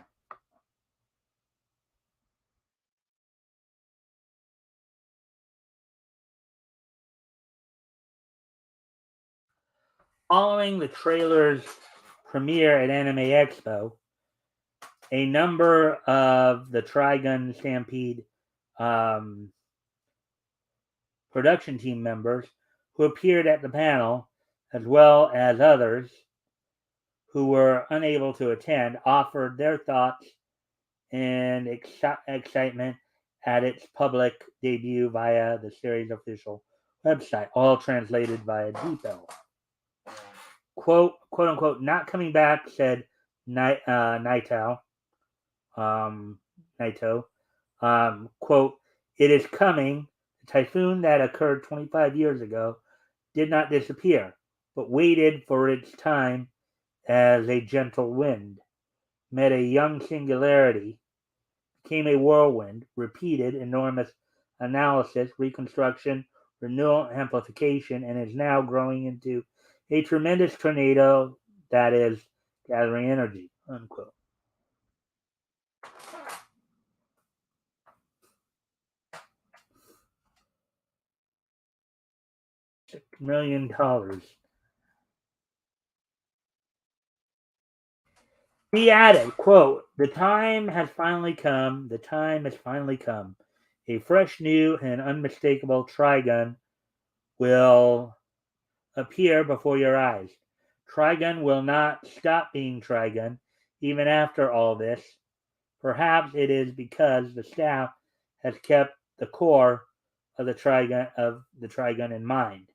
Speaker 1: Following the trailer's premiere at Anime Expo, a number of the Trigun Stampede production team members who appeared at the panel, as well as others who were unable to attend, offered their thoughts and excitement at its public debut via the series' official website, all translated via Depot. Quote unquote, not coming back, said Naito. Naito. Quote, it is coming. The typhoon that occurred 25 years ago did not disappear, but waited for its time as a gentle wind, met a young singularity, became a whirlwind, repeated enormous analysis, reconstruction, renewal, amplification, and is now growing into a tremendous tornado that is gathering energy. Unquote. $6 million. He added, quote, the time has finally come. The time has finally come. A fresh, new, and unmistakable Trigun will appear before your eyes. Trigun will not stop being Trigun, even after all this. Perhaps it is because the staff has kept the core of the Trigun in mind.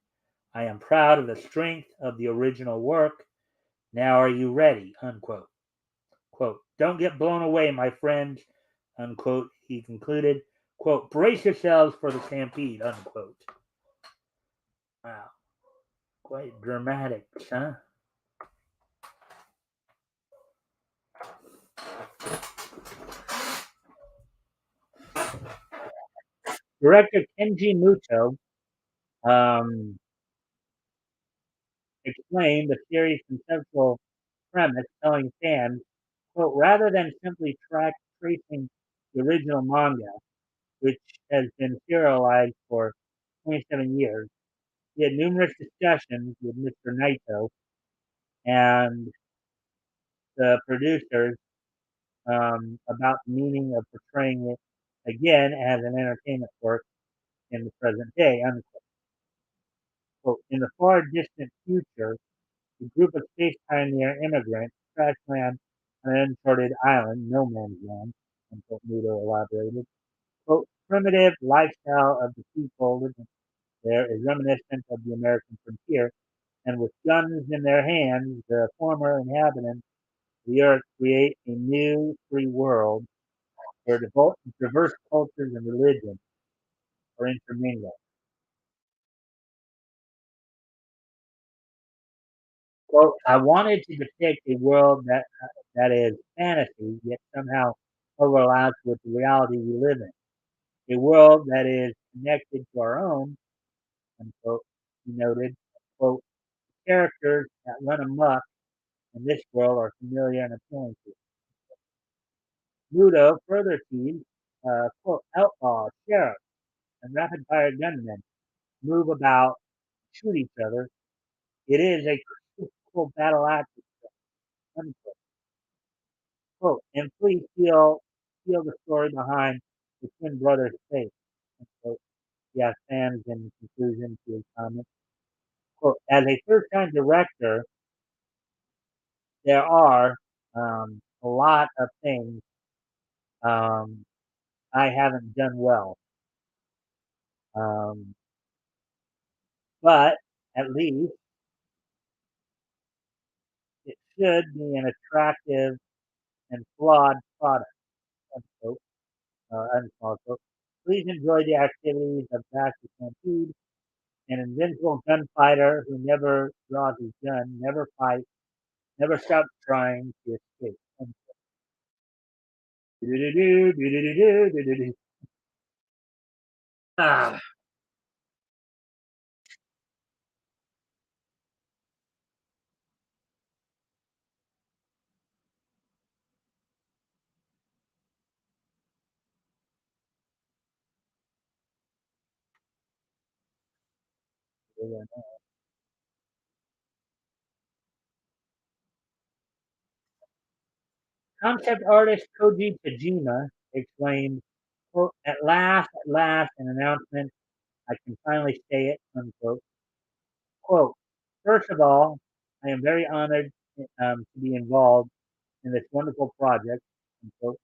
Speaker 1: I am proud of the strength of the original work. Now are you ready? Unquote. Quote, don't get blown away, my friends. Unquote. He concluded. Quote, brace yourselves for the stampede. Unquote. Wow. Quite dramatic, huh? Director Kenji Muto um, explained the series' conceptual premise, telling fans, quote, rather than simply tracing the original manga, which has been serialized for 27 years, he had numerous discussions with Mr. Naito and the producers about the meaning of portraying it again as an entertainment work in the present day. Unquote. In the far distant future, a group of space pioneer immigrants crash land on an uncharted island, no man's land, unquote, Muto elaborated. Quote, primitive lifestyle of the people living there is reminiscent of the American frontier, and with guns in their hands, the former inhabitants of the earth create a new free world where diverse cultures and religions are intermingled. Quote, I wanted to depict a world that is fantasy, yet somehow overlaps with the reality we live in. A world that is connected to our own, unquote, he noted. Quote, characters that run amok in this world are familiar and appealing to. Ludo further teased, quote, outlaws, sheriffs, and rapid fire gunmen move about, shoot each other. It is a critical battle act, unquote. Quote, and please feel the story behind the twin brothers' fate. Unquote. He asked fans in conclusion to his comment. Quote, as a first time director, there are a lot of things um, I haven't done well. Um, but at least it should be an attractive and flawed product. Unquote. Unquote. Please enjoy the activities of Back to Stampede, an invincible gunfighter who never draws his gun, never fights, never stops trying to escape. Ah, concept artist Koji Tajima explained, quote, at last, an announcement, I can finally say it, unquote. Quote, first of all, I am very honored to be involved in this wonderful project, unquote,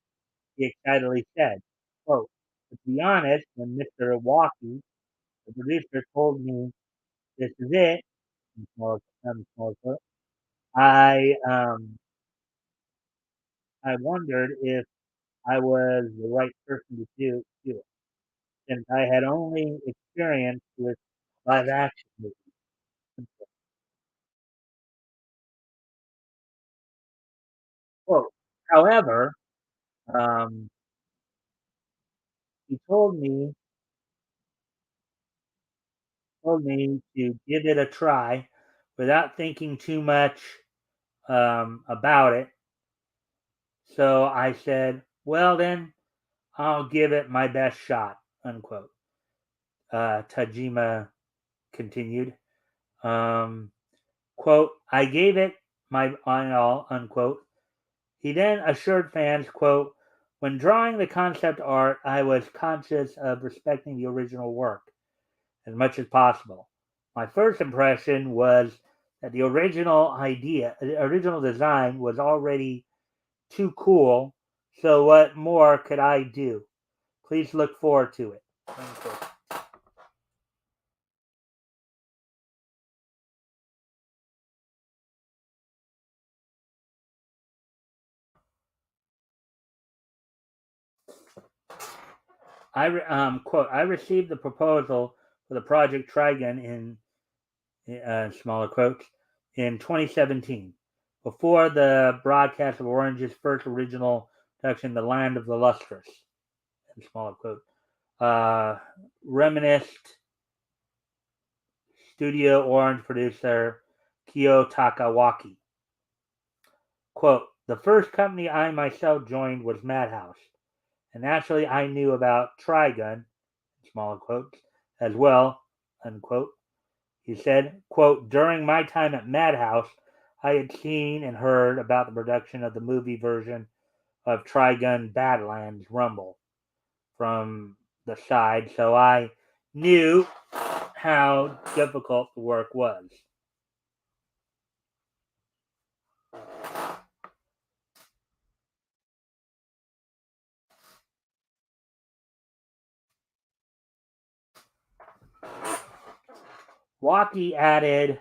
Speaker 1: he excitedly said. Quote, but to be honest, when Mr. Walkie, the producer, told me this is it, in small quote, I um, I wondered if I was the right person to do it, since I had only experience with live action movies. Quote, however, um, he told me to give it a try without thinking too much about it. So I said, well, then I'll give it my best shot, unquote. Tajima continued. Um, quote, I gave it my all, unquote. He then assured fans, quote, when drawing the concept art, I was conscious of respecting the original work as much as possible. My first impression was that the original design was already too cool, so what more could I do? Please look forward to it. Quote, I received the proposal for the project Trigun in smaller quotes in 2017, before the broadcast of Orange's first original production, The Land of the Lustrous, in smaller quote. Reminisced Studio Orange producer Kyo Takawaki. Quote, the first company I myself joined was Madhouse, and naturally I knew about Trigun, smaller quotes, as well, unquote. He said, quote, during my time at Madhouse, I had seen and heard about the production of the movie version of Trigun Badlands Rumble from the side, so I knew how difficult the work was. Waki added,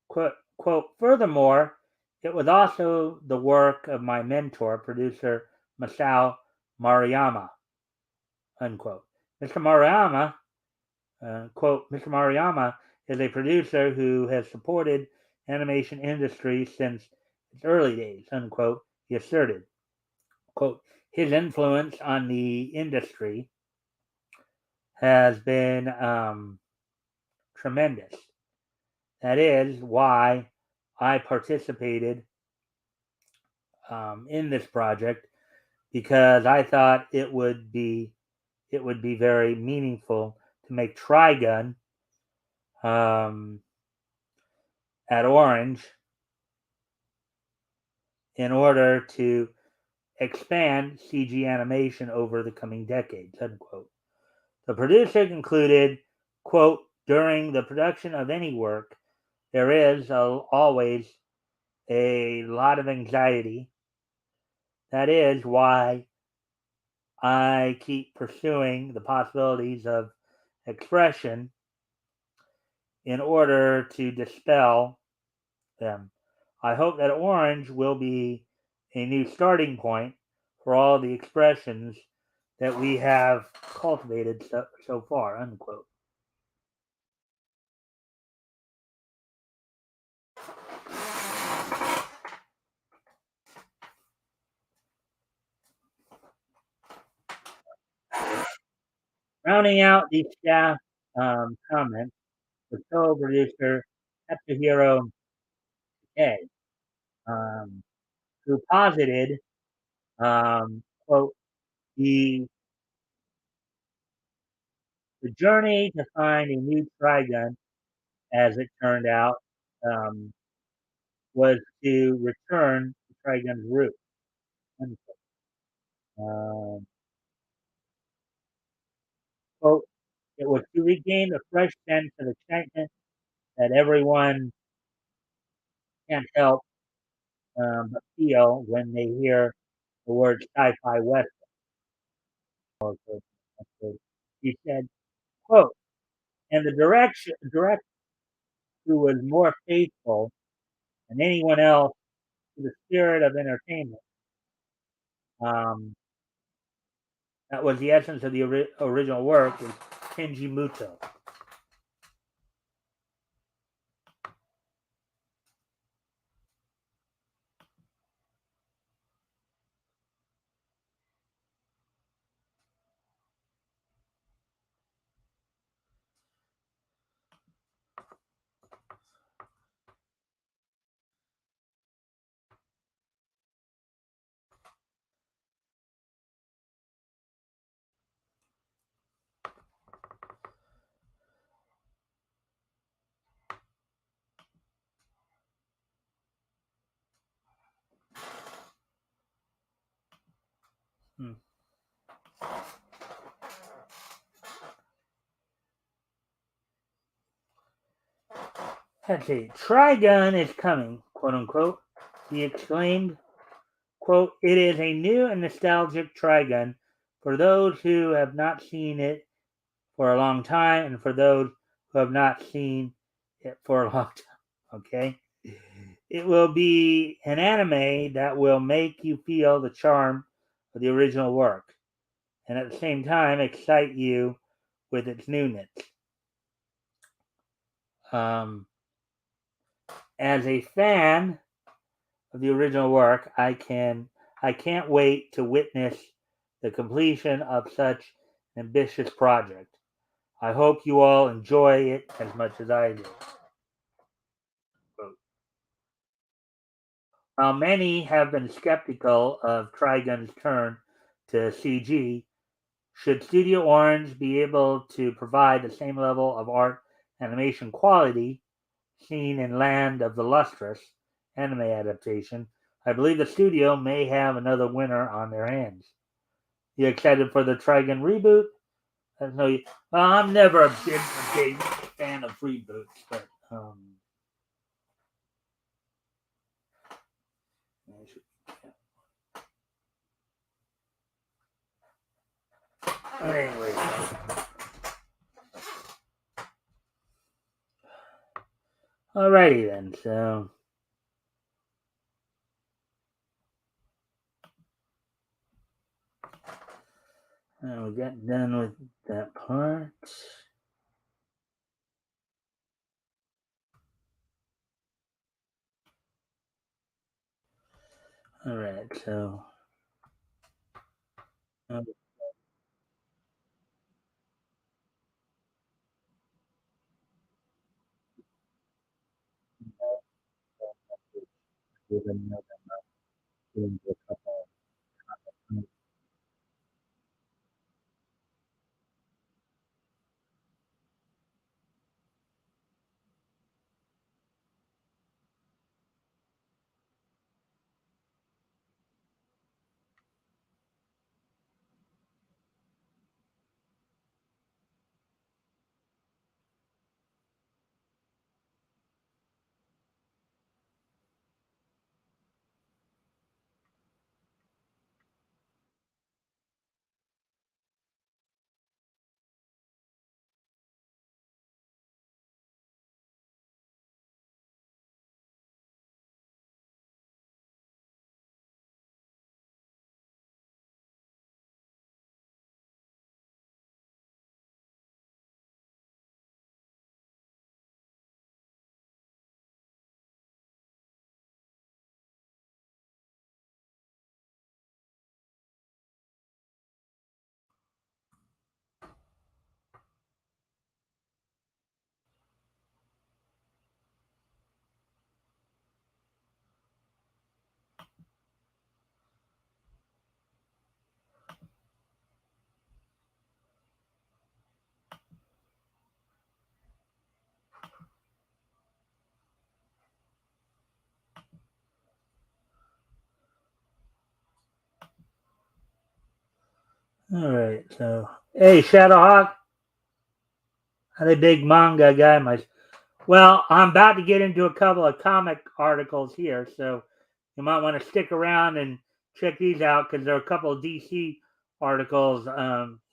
Speaker 1: quote, furthermore, it was also the work of my mentor, producer Masao Maruyama, unquote. Mr. Maruyama, quote, Mr. Maruyama is a producer who has supported animation industry since its early days, unquote, he asserted. Quote, his influence on the industry has been tremendous. That is why I participated in this project because I thought it would be very meaningful to make Trigun um, at Orange in order to expand CG animation over the coming decades, unquote. The producer concluded, quote, during the production of any work, there is always a lot of anxiety. That is why I keep pursuing the possibilities of expression in order to dispel them. I hope that Orange will be a new starting point for all the expressions that we have cultivated so far, unquote. Rounding out the staff comments was co-producer Katsuhiro K, um, who posited, quote, the, the journey to find a new Trigun, as it turned out, um, was to return to Trigun's roots. Um, quote, it was to regain a fresh sense of excitement that everyone can't help but feel when they hear the word sci-fi western. He said, quote, and the director who was more faithful than anyone else to the spirit of entertainment. Um, that was the essence of the original work, is Kenji Muto. Hmm. Let's see. Trigun is coming, quote unquote. He exclaimed, quote, it is a new and nostalgic Trigun for those who have not seen it for a long time and for those who have not seen it for a long time. Okay? It will be an anime that will make you feel the charm of the original work and at the same time excite you with its newness. Um, as a fan of the original work, I can't wait to witness the completion of such an ambitious project. I hope you all enjoy it as much as I do. While many have been skeptical of Trigun's turn to CG, should Studio Orange be able to provide the same level of art animation quality seen in Land of the Lustrous anime adaptation, I believe the studio may have another winner on their hands. You excited for the Trigun reboot? No, well, I'm never a big fan of reboots, but anyway. Alrighty then, so we got done with that part. Alright, so alright, so hey Shadowhawk, I'm a big manga guy Well, I'm about to get into a couple of comic articles here, so you might want to stick around and check these out because there are a couple of DC articles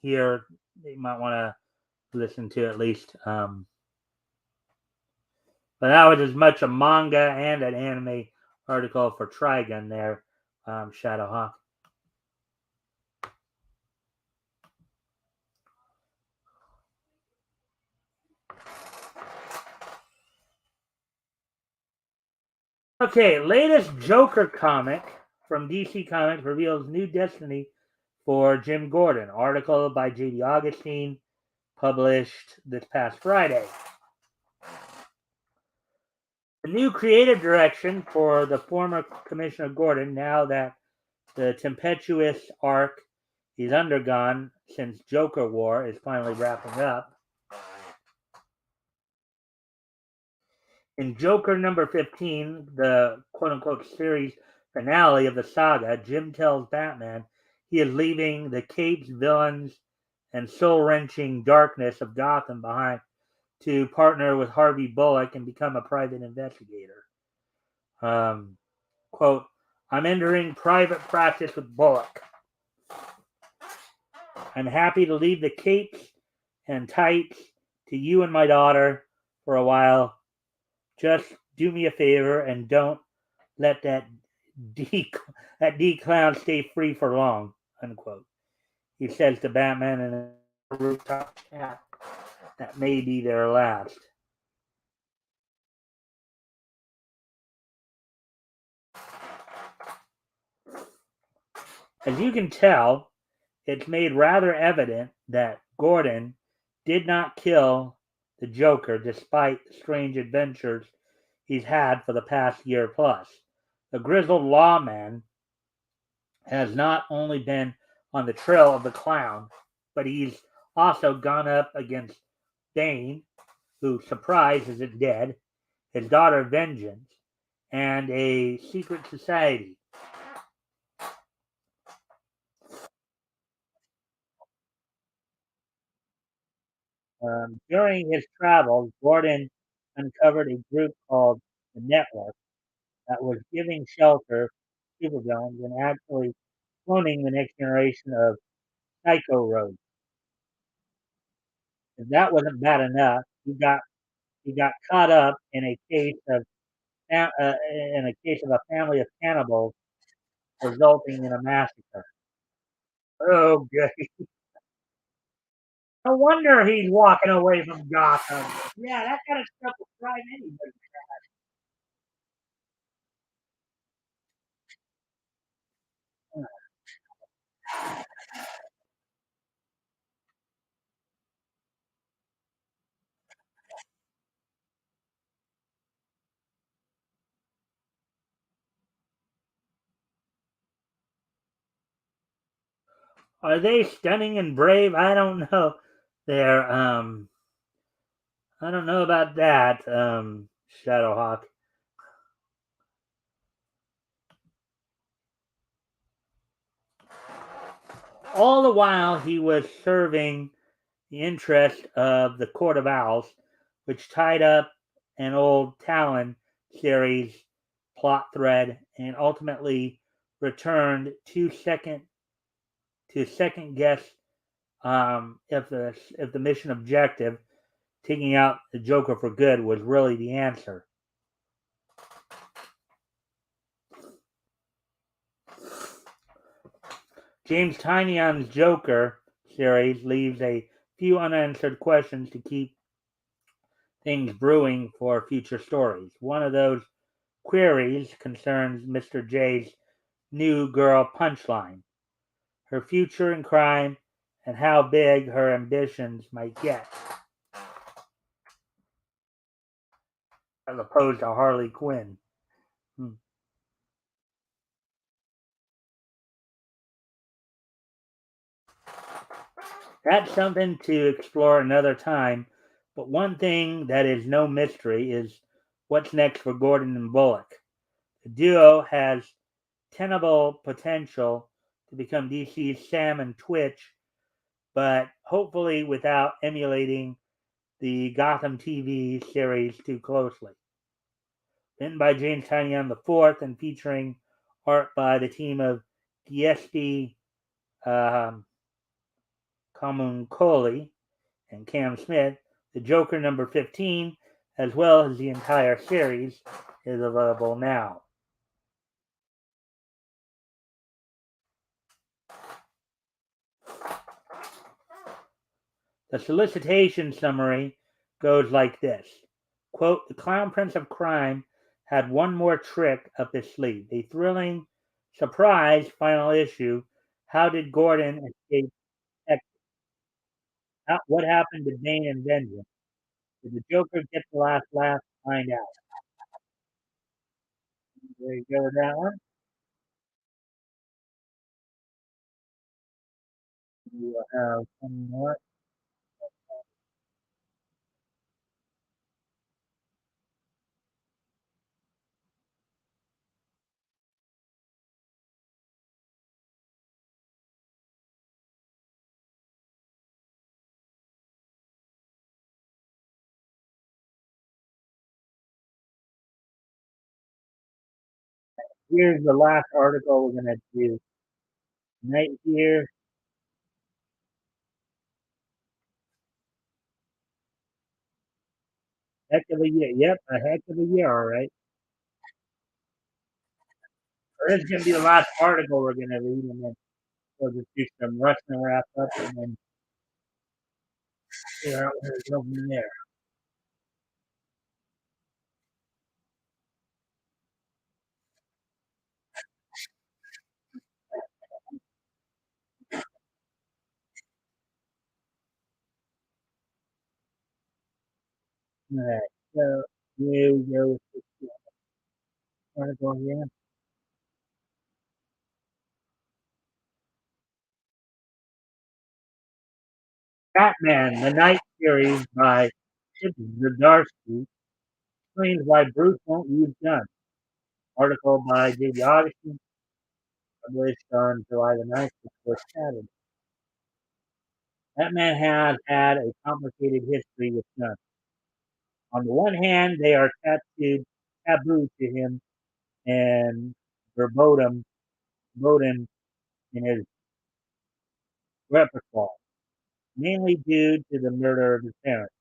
Speaker 1: here that you might want to listen to at least. But that was as much a manga and an anime article for Trigun there, Shadowhawk. Okay, latest Joker comic from DC Comics reveals new destiny for Jim Gordon. Article by J.D. Augustine, published this past Friday. The new creative direction for the former Commissioner Gordon, now that the tempestuous arc he's undergone since Joker War is finally wrapping up. In Joker number 15, the quote-unquote series finale of the saga, Jim tells Batman he is leaving the capes, villains, and soul-wrenching darkness of Gotham behind to partner with Harvey Bullock and become a private investigator. Quote, I'm entering private practice with Bullock. I'm happy to leave the capes and tights to you and my daughter for a while. Just do me a favor and don't let that D clown stay free for long, unquote. He says to Batman in a rooftop chat that may be their last. As you can tell, it's made rather evident that Gordon did not kill the Joker despite the strange adventures he's had for the past year plus. The grizzled lawman has not only been on the trail of the clown, but he's also gone up against Bane, who, surprise, isn't dead, his daughter Vengeance, and a secret society. During his travels, Gordon uncovered a group called the Network that was giving shelter to supervillains and actually cloning the next generation of Psycho Rogues. If that wasn't bad enough, he got caught up in a case of a family of cannibals, resulting in a massacre. Oh, good. No wonder he's walking away from Gotham. Yeah, that kind of stuff will drive anybody. Are they stunning and brave? I don't know. They're I don't know about that, Shadowhawk. All the while he was serving the interest of the Court of Owls, which tied up an old Talon series plot thread and ultimately returned to second guess if the mission objective, taking out the Joker for good, was really the answer. James Tynion's Joker series leaves a few unanswered questions to keep things brewing for future stories. One of those queries concerns Mr. J's new girl Punchline, her future in crime, and how big her ambitions might get, as opposed to Harley Quinn. Hmm. That's something to explore another time, but one thing that is no mystery is what's next for Gordon and Bullock. The duo has tenable potential to become DC's Sam and Twitch, but hopefully without emulating the Gotham TV series too closely. Written by James Tynion IV and featuring art by the team of Giuseppe Camuncoli and Cam Smith, the Joker number 15, as well as the entire series, is available now. The solicitation summary goes like this. Quote, the Clown Prince of Crime had one more trick up his sleeve. A thrilling surprise final issue. How did Gordon escape Texas? What happened to Bane and Vengeance? Did the Joker get the last laugh? Find out. There you go with that one. We will have some more. Here's the last article we're going to do tonight here. Heck of a year. Yep, a heck of a year, all right. This is going to be the last article we're going to read, and then we'll just do some wrestling wrap up, and then figure out where to go from there. All right, so here we go with this article here. Batman, the Night series by Chip Zdarsky explains why Bruce won't use guns. Article by J.D. Augustine, published on July the 9th, before Saturday. Batman has had a complicated history with guns. On the one hand, they are taboo to him and verboten in his repertoire, mainly due to the murder of his parents.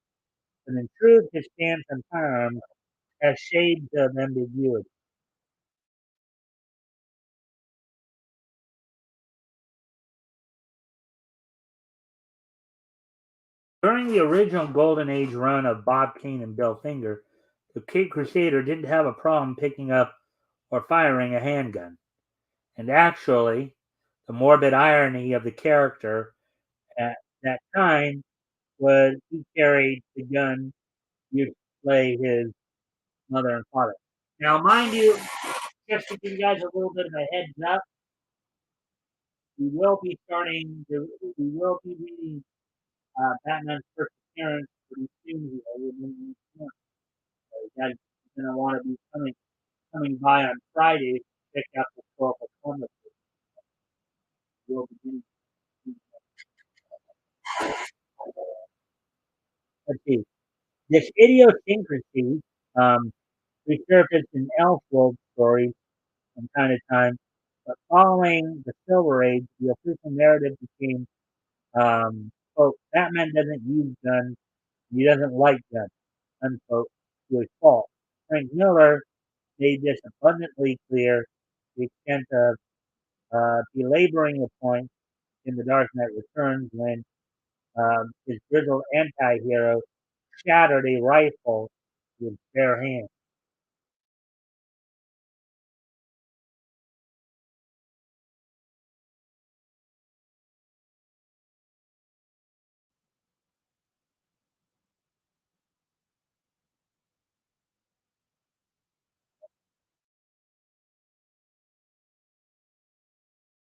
Speaker 1: But in truth, his stance on firearms has shades of ambiguity. During the original Golden Age run of Bob Kane and Bill Finger, the Caped Crusader didn't have a problem picking up or firing a handgun. And actually, the morbid irony of the character at that time was he carried the gun used to play his mother and father. Now, mind you, just to give you guys a little bit of a heads up, we will be reading Batman's first appearance pretty soon here within this month. So you guys are going to want to be coming by on Friday to check out the historical comic. We'll begin. Let's see. This idiosyncrasy resurfaced in Elseworld stories from time to time, but following the Silver Age, the official narrative became, quote, Batman doesn't use guns, he doesn't like guns, unquote, to his fault. Frank Miller made this abundantly clear to the extent of belaboring the point in The Dark Knight Returns when his grizzled anti-hero shattered a rifle with bare hands.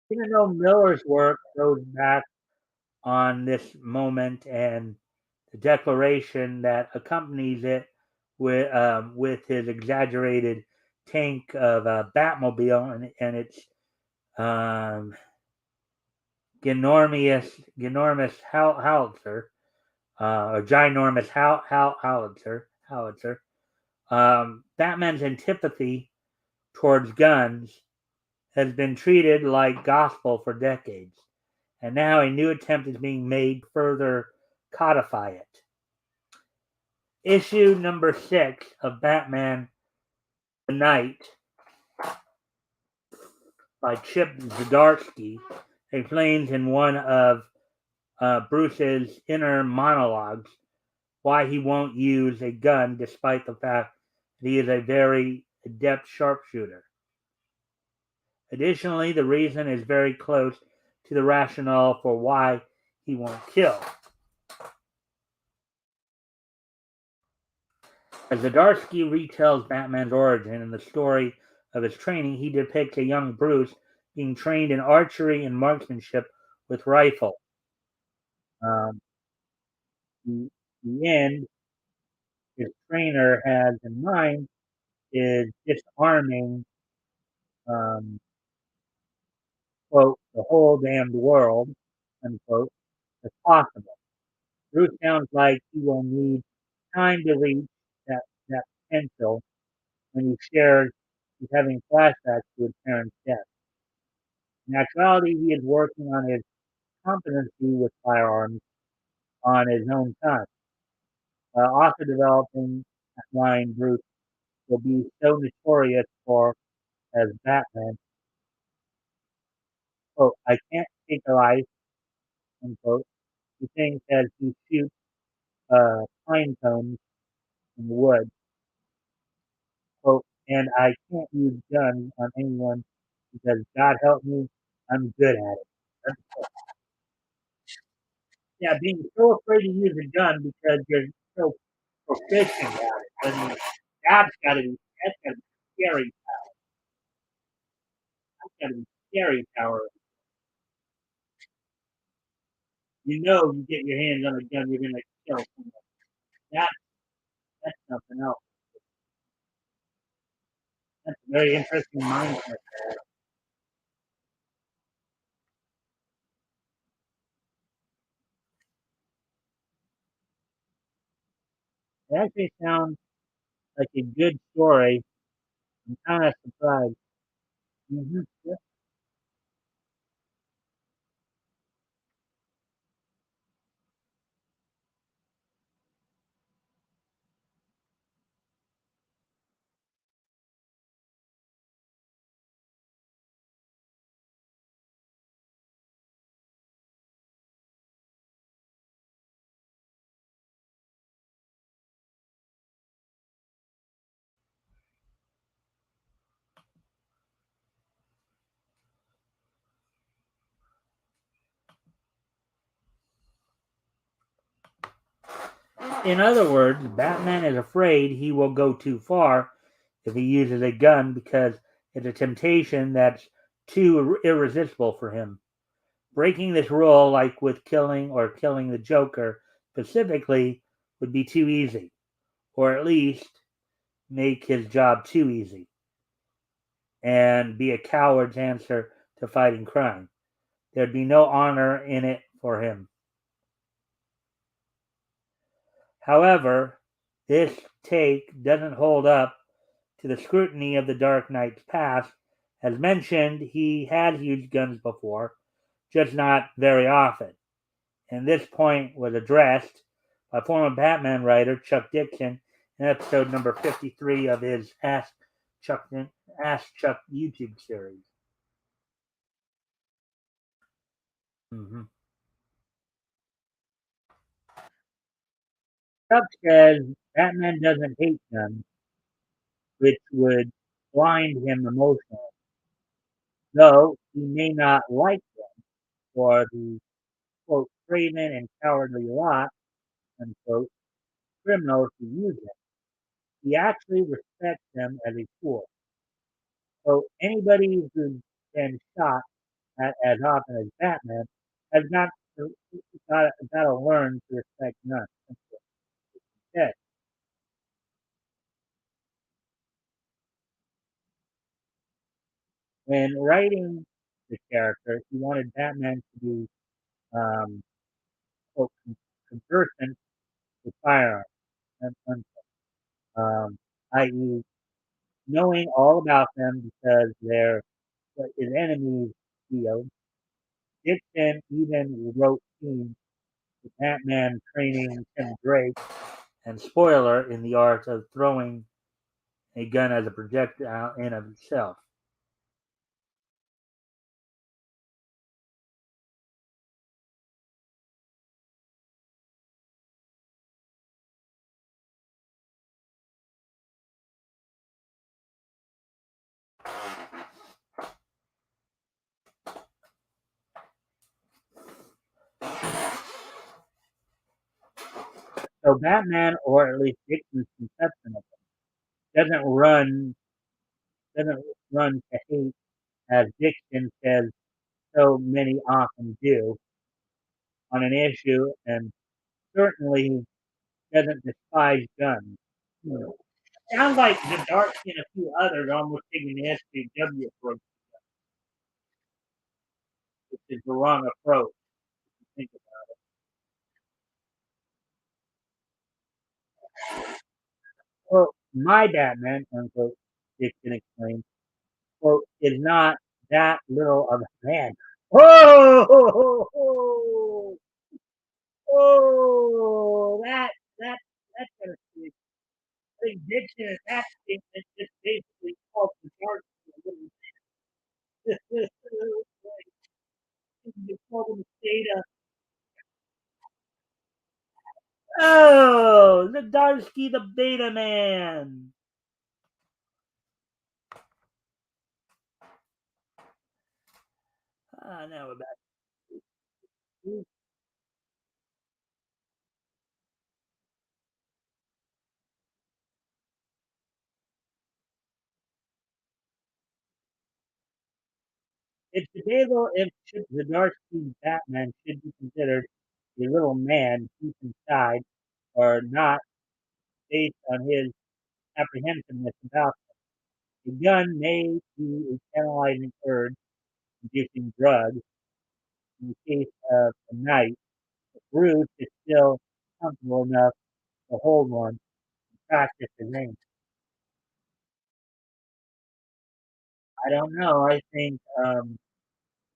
Speaker 1: Even though Miller's work goes back on this moment and the declaration that accompanies it with his exaggerated tank of a Batmobile and its um, ginormous howitzer. a ginormous howitzer. Batman's antipathy towards guns has been treated like gospel for decades, and now a new attempt is being made to further codify it. Issue number 6 of Batman the Knight by Chip Zdarsky explains in one of Bruce's inner monologues why he won't use a gun despite the fact that he is a very adept sharpshooter. Additionally, the reason is very close to the rationale for why he won't kill. As Zdarsky retells Batman's origin and the story of his training, he depicts a young Bruce being trained in archery and marksmanship with rifle. Um, the, the end his trainer has in mind is disarming, um, quote, the whole damned world, unquote, as possible. Bruce sounds like he will need time to reach that potential when he shares he's having flashbacks to his parents' death. In actuality, he is working on his competency with firearms on his own time, while also developing that line Bruce will be so notorious for as Batman, quote, I can't take a life, unquote. He thinks as he shoots pine cones in the woods, quote, and I can't use guns on anyone because God help me, I'm good at it. Yeah, being so afraid to use a gun because you're so proficient at it. I mean, that's gotta be scary. That's gotta be scary power. You know, you get your hands on a gun, you're gonna kill someone. That that's something else. That's a very interesting mindset. It actually sounds like a good story. I'm kind of surprised. Yeah. In other words, Batman is afraid he will go too far if he uses a gun because it's a temptation that's too irresistible for him. Breaking this rule, like with killing the Joker specifically, would be too easy, or at least make his job too easy and be a coward's answer to fighting crime. There'd be no honor in it for him. However, this take doesn't hold up to the scrutiny of the Dark Knight's past. As mentioned, he had used guns before, just not very often, and this point was addressed by former Batman writer Chuck Dixon in episode number 53 of his Chuck, Ask Chuck YouTube series. Mm-hmm. Chuck says Batman doesn't hate guns, which would blind him emotionally, though he may not like them for the quote craven and cowardly lot unquote criminals who use them. He actually respects them as a tool. So anybody who's been shot at as often as Batman has got to learn to respect guns. Instead, when writing the character, he wanted Batman to be um, quote, conversant with firearms, i.e., knowing all about them because they're what his enemies feel. Dixon even wrote scenes with Batman training Tim Drake, and spoiler, in the art of throwing a gun as a projectile in of itself. So Batman, or at least Dixon's conception of it, doesn't run to hate as Dixon says so many often do on an issue, and certainly doesn't despise guns. Hmm. Sounds like the Dark and a few others almost taking the SJW approach, which is the wrong approach. Think about it. Well, my Batman, unquote, Dixon explained, quote, is not that little of a man. Oh, that that's gonna be. I think Dixon in that statement just basically called the dark a little. They called him Theta. Oh, the Darsky the Beta Man. I know about it. It's debatable if the Darsky Batman should be considered a little man deep inside or not based on his apprehensiveness about them. The gun may be a tantalizing urge inducing drugs in the case of a knight. Bruce is still comfortable enough to hold one and practice his aim. I don't know. I think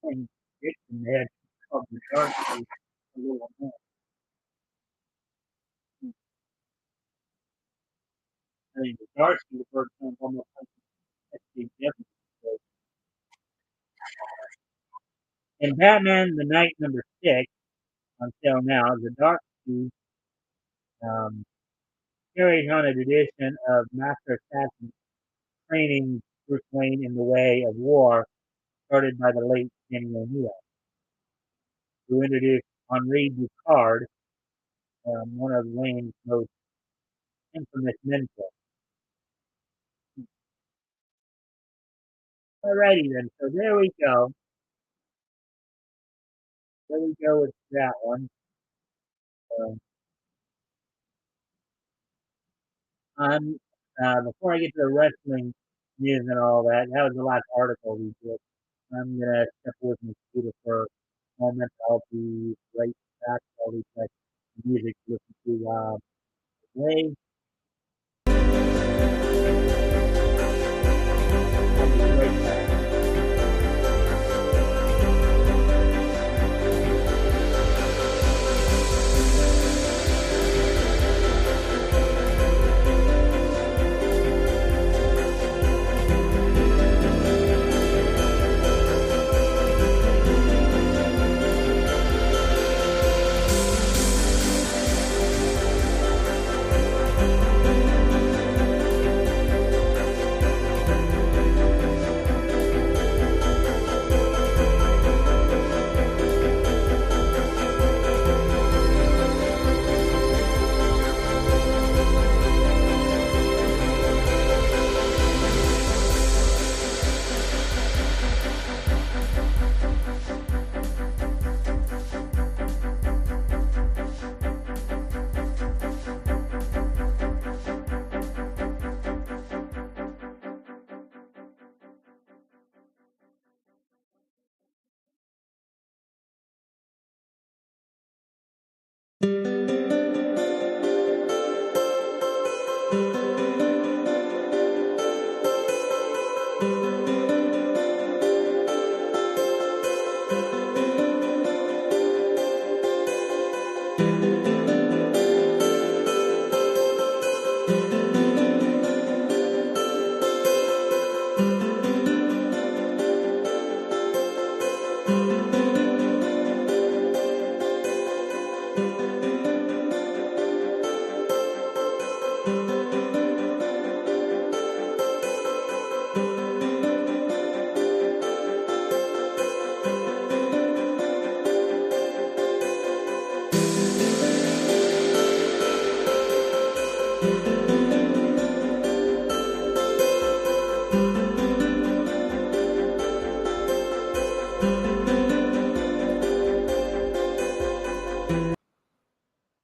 Speaker 1: Dixon had called the Darcy a little more. I mean, the Darcy, the first time almost like the SJW. In Batman the Night #6, on sale now, the Darcy um, carries on a tradition of Master Assassin training Bruce Wayne in the way of war, started by the late Kenny O'Neill, who introduced Henri Ducard, one of Wayne's most infamous mentors. Alrighty then, so there we go. There we go with that one. Um, I'm before I get to the wrestling news and all that, that was the last article we did. I'm gonna step away from the computer for a moment. I'll be right back. I'll be back music to listen to play. I'll be right back.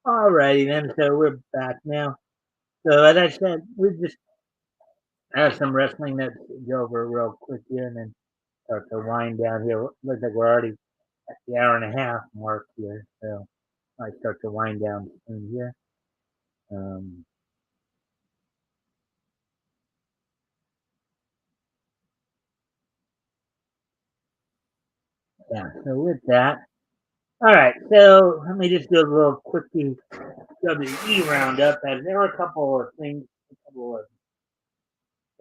Speaker 1: Alrighty then, so we're back now. So as I said, we just have some wrestling that go over real quick here and then start to wind down here. Looks like we're already at the hour and a half mark here, so I start to wind down soon here. Yeah, so with that, all right, so let me just do a little quickie WWE roundup. As there were a couple of things, a couple of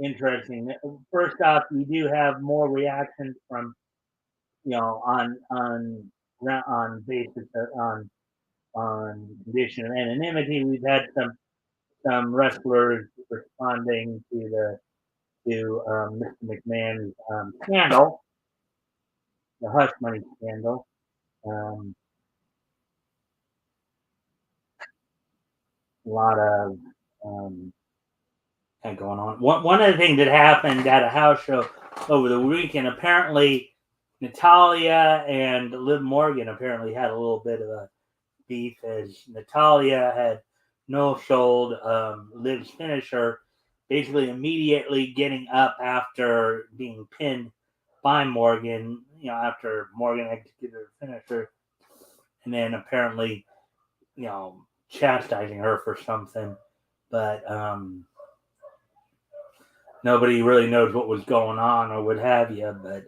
Speaker 1: interesting. First off, you do have more reactions from on basis on condition of anonymity. We've had some wrestlers responding to Mr. McMahon's scandal, the hush money scandal. A lot of going on. One of the things that happened at a house show over the weekend, apparently Natalia and Liv Morgan apparently had a little bit of a beef, as Natalia had no-sold Liv's finisher, basically immediately getting up after being pinned by Morgan, after Morgan executed her finisher, and then apparently, chastising her for something. But nobody really knows what was going on or what have you, but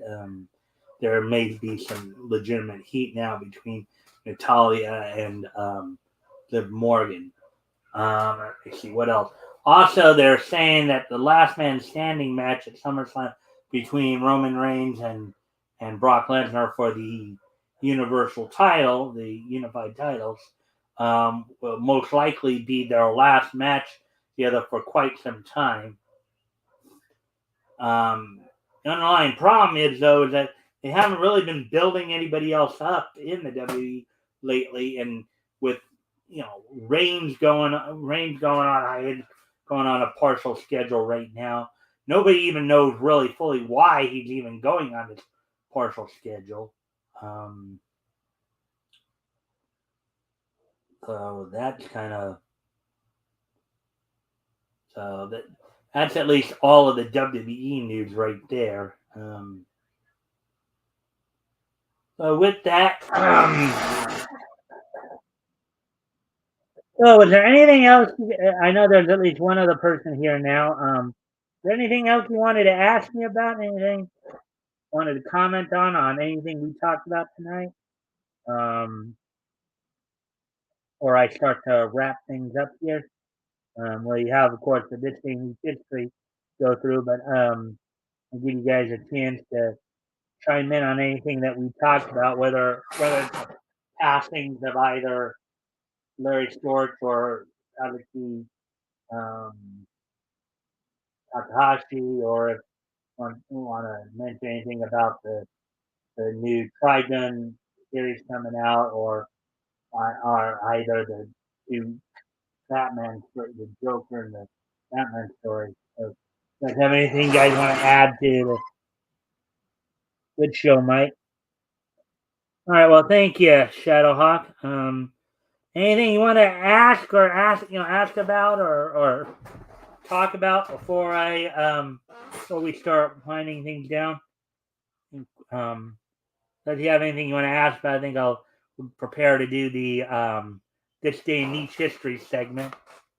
Speaker 1: there may be some legitimate heat now between Natalia and Liv Morgan. Let's see what else. Also, they're saying that the last man standing match at SummerSlam between Roman Reigns and Brock Lesnar for the Universal title, the unified titles, will most likely be their last match together for quite some time. The underlying problem is, though, is that they haven't really been building anybody else up in the WWE lately, and with Reigns going on a partial schedule right now. Nobody even knows really fully why he's even going on this partial schedule. So that's kind of that's at least all of the WWE news right there. So with that, so is there anything else? I know there's at least one other person here now. Is there anything else you wanted to ask me about? Anything wanted to comment on anything we talked about tonight? Or I start to wrap things up here. Well, you have, of course, the This Day in History go through, but I'll give you guys a chance to chime in on anything that we talked about, whether it's passings of either Larry Storch or Kazuki Takahashi, or if you want to mention anything about the new Trigun series coming out, or either the two Batman story, the Joker and the Batman story. So, do you guys have anything you guys want to add to the good show, Mike? All right, well, thank you, Shadowhawk. Anything you want to ask about or talk about before we start winding things down? So if you have anything you want to ask about, I think I'll prepare to do the This Day in Niche History segment.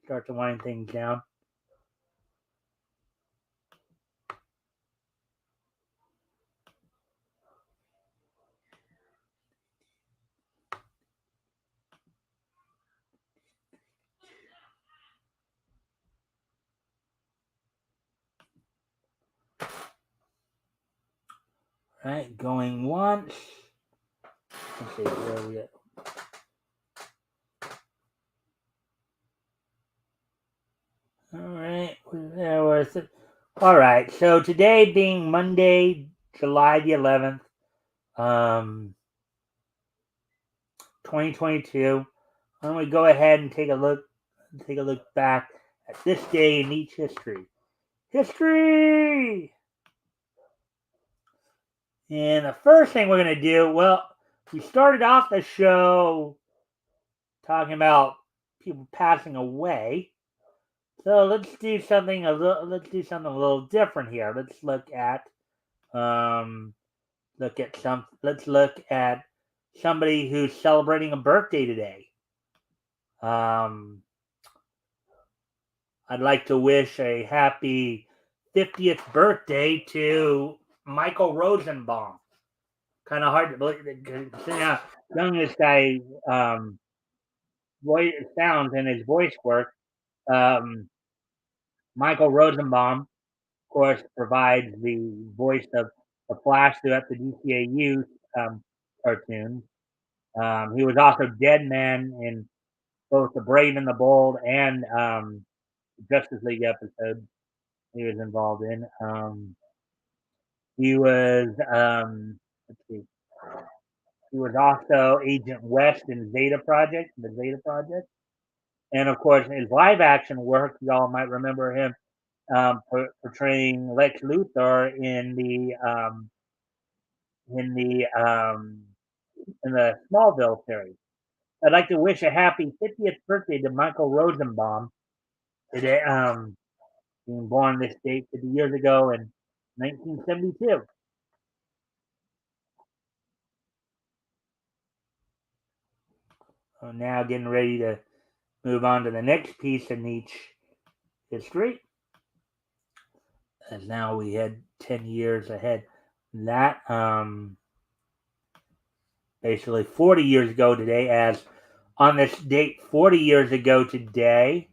Speaker 1: Start to wind things down. All right, going once. Let's see, where are we at? All right, there was it. All right, so today being Monday, July the 11th, 2022. Why don't we go ahead and take a look back at this day in each history. History! And the first thing we're going to do, well, we started off the show talking about people passing away. So let's do something a little different here. Let's look at somebody who's celebrating a birthday today. I'd like to wish a happy 50th birthday to Michael Rosenbaum. Kind of hard to believe, considering how young this guy voice sounds and his voice work. Michael Rosenbaum, of course, provides the voice of the Flash throughout the DCAU cartoons. He was also Deadman in both the Brave and the Bold and Justice League episode he was involved in. He was let's see, he was also Agent West in the Zeta Project, and of course his live action work. Y'all might remember him portraying Lex Luthor in the Smallville series. I'd like to wish a happy 50th birthday to Michael Rosenbaum today. Being born this date 50 years ago in 1972. So now getting ready to move on to the next piece in each history. As now we had 10 years ahead. That basically 40 years ago today, as on this date 40 years ago today,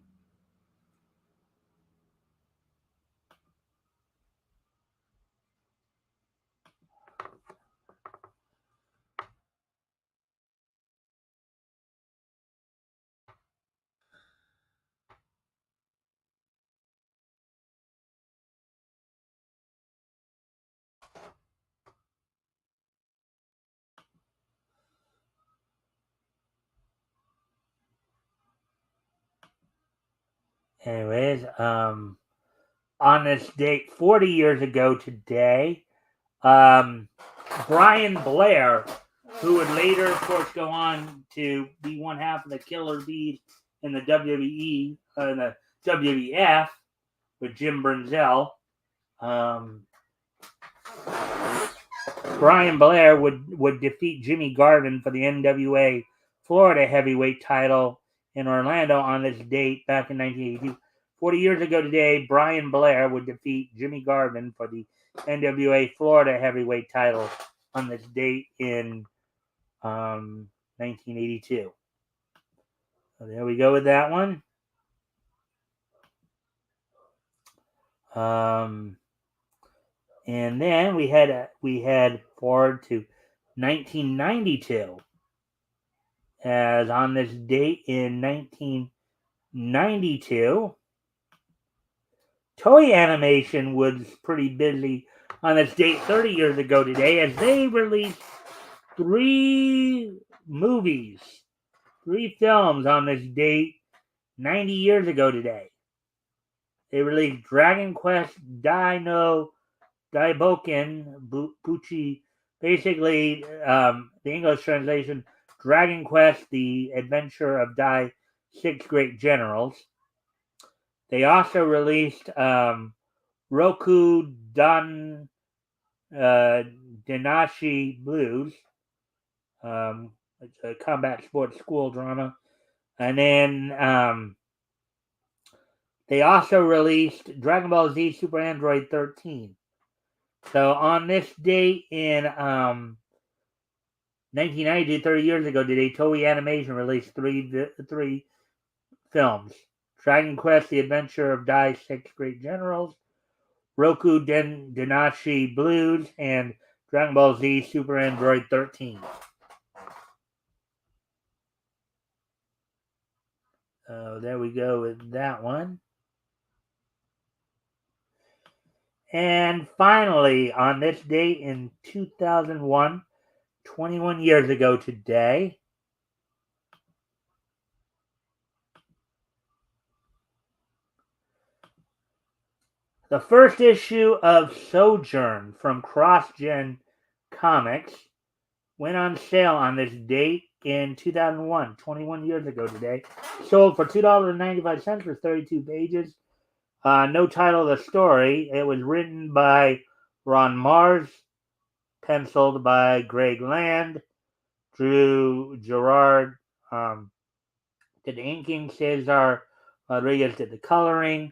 Speaker 1: anyways, on this date 40 years ago today, Brian Blair, who would later, of course, go on to be one half of the Killer Bees in the WWE, in the WWF, with Jim Brunzell. Brian Blair would defeat Jimmy Garvin for the NWA Florida heavyweight title in Orlando on this date back in 1982. 40 years ago today, Brian Blair would defeat Jimmy Garvin for the NWA Florida heavyweight title on this date in 1982. So there we go with that one. And then we had forward to 1992, as on this date in 1992, Toei Animation was pretty busy on this date 30 years ago today, as they released 3 films on this date 90 years ago today. They released Dragon Quest Dai no Daiboken Buchi, basically the English translation, Dragon Quest, The Adventure of Dai 6 Great Generals. They also released Roku Denashi Blues. It's a combat sports school drama. And then they also released Dragon Ball Z Super Android 13. So on this date in 1990, 30 years ago today, Toei Animation released three films. Dragon Quest, The Adventure of Dai 6 Great Generals, Roku Denashi Blues, and Dragon Ball Z Super Android 13. So there we go with that one. And finally, on this date in 2001, 21 years ago today, The first issue of Sojourn from CrossGen Comics went on sale on this date in 2001, 21 years ago today. Sold for $2.95 for 32 pages. No title of the story. It was written by Ron Mars, penciled by Greg Land, Drew Gerard did the inking, Cesar Rodriguez did the coloring,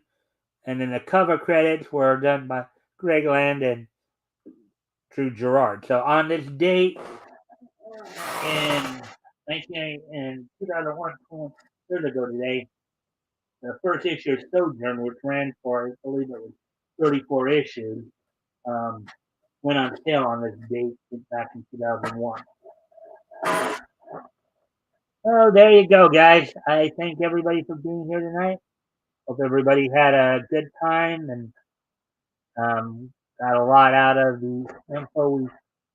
Speaker 1: and then the cover credits were done by Greg Land and Drew Gerard. So on this date in 2001, 20 years ago today, the first issue of Sojourn, which ran for, I believe it was 34 issues, went on sale on this date back in 2001. Oh, there you go, guys. I thank everybody for being here tonight. Hope everybody had a good time and got a lot out of the info we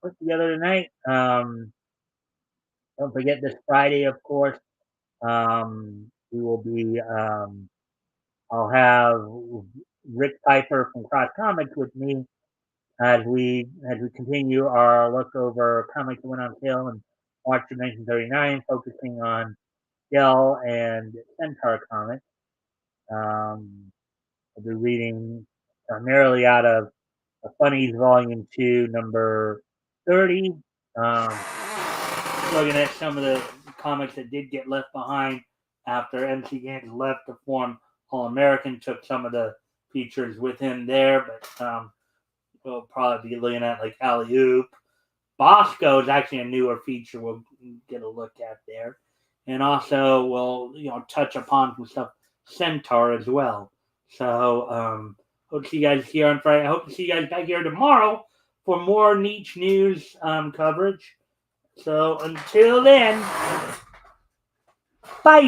Speaker 1: put together tonight. Don't forget this Friday, of course. We will be. I'll have Rick Piper from Cross Comics with me as we continue our look over comics that went on sale in March of 1939, focusing on Dell and Centaur comics. I'll be reading primarily out of Funnies Volume 2, number 30. Looking at some of the comics that did get left behind after MC Gaines left to form All American, took some of the features with him there, but we'll probably be looking at like Alley Oop. Bosco is actually a newer feature we'll get a look at there. And also we'll touch upon some stuff Centaur as well. So hope to see you guys here on Friday. I hope to see you guys back here tomorrow for more niche news coverage. So until then, bye.